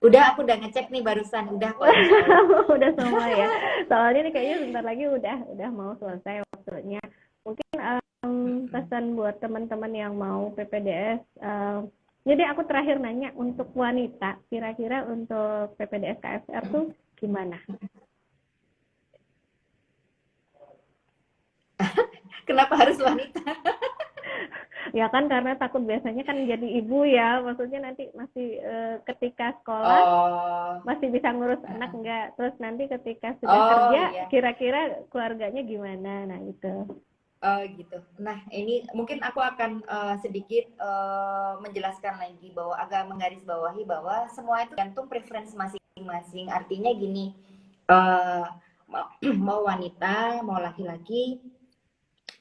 Udah, aku udah ngecek nih barusan, udah kok. Udah semua ya. Soalnya nih kayaknya sebentar lagi udah mau selesai waktunya. Mungkin pesan buat teman-teman yang mau PPDS. Jadi aku terakhir nanya untuk wanita, kira-kira untuk PPDS KFR tuh gimana? Kenapa harus wanita? Ya kan karena takut biasanya kan jadi ibu ya, maksudnya nanti masih ketika sekolah masih bisa ngurus anak enggak, terus nanti ketika sudah kerja iya. Kira-kira keluarganya gimana, nah itu. Gitu. Nah ini mungkin aku akan sedikit menjelaskan lagi bahwa agak menggarisbawahi bahwa semua itu gantung preferensi masing-masing. Artinya gini, mau wanita mau laki-laki,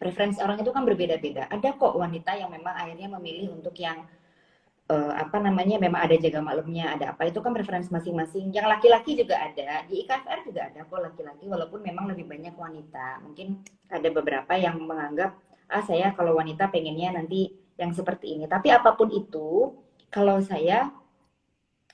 preferensi orang itu kan berbeda-beda. Ada kok wanita yang memang akhirnya memilih untuk yang memang ada jaga malamnya, ada apa, itu kan preferensi masing-masing. Yang laki-laki juga ada, di IKFR juga ada kok laki-laki, walaupun memang lebih banyak wanita. Mungkin ada beberapa yang menganggap, saya kalau wanita pengennya nanti yang seperti ini. Tapi apapun itu, kalau saya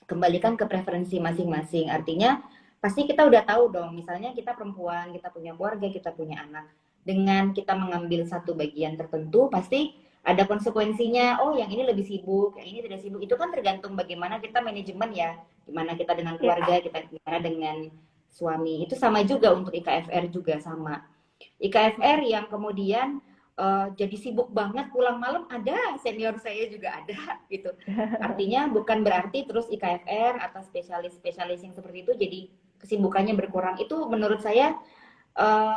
kembalikan ke preferensi masing-masing. Artinya, pasti kita udah tahu dong, misalnya kita perempuan, kita punya keluarga, kita punya anak. Dengan kita mengambil satu bagian tertentu, pasti ada konsekuensinya. Oh, yang ini lebih sibuk, yang ini tidak sibuk. Itu kan tergantung bagaimana kita manajemen ya. Gimana kita dengan keluarga, kita gimana dengan suami. Itu sama juga untuk IKFR juga sama. IKFR yang kemudian jadi sibuk banget pulang malam, ada, senior saya juga ada gitu. Artinya bukan berarti terus IKFR atau spesialis-spesialis yang seperti itu jadi kesibukannya berkurang. Itu menurut saya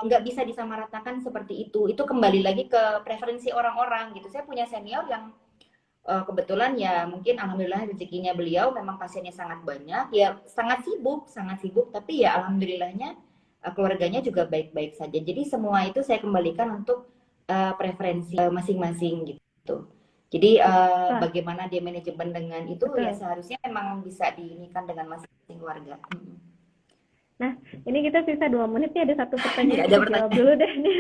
nggak bisa disamaratakan seperti itu. Itu kembali lagi ke preferensi orang-orang gitu. Saya punya senior yang kebetulan ya mungkin alhamdulillah rezekinya beliau memang pasiennya sangat banyak, ya sangat sibuk, tapi ya alhamdulillahnya keluarganya juga baik-baik saja. Jadi semua itu saya kembalikan untuk preferensi masing-masing gitu. Jadi Wah, bagaimana dia manajemen dengan itu ya betul. seharusnya memang bisa diinikan dengan masing-masing keluarga. Nah, ini kita sisa 2 menit nih, ada satu pertanyaan Nggak ada kita jawab pertanyaan. dulu deh nih.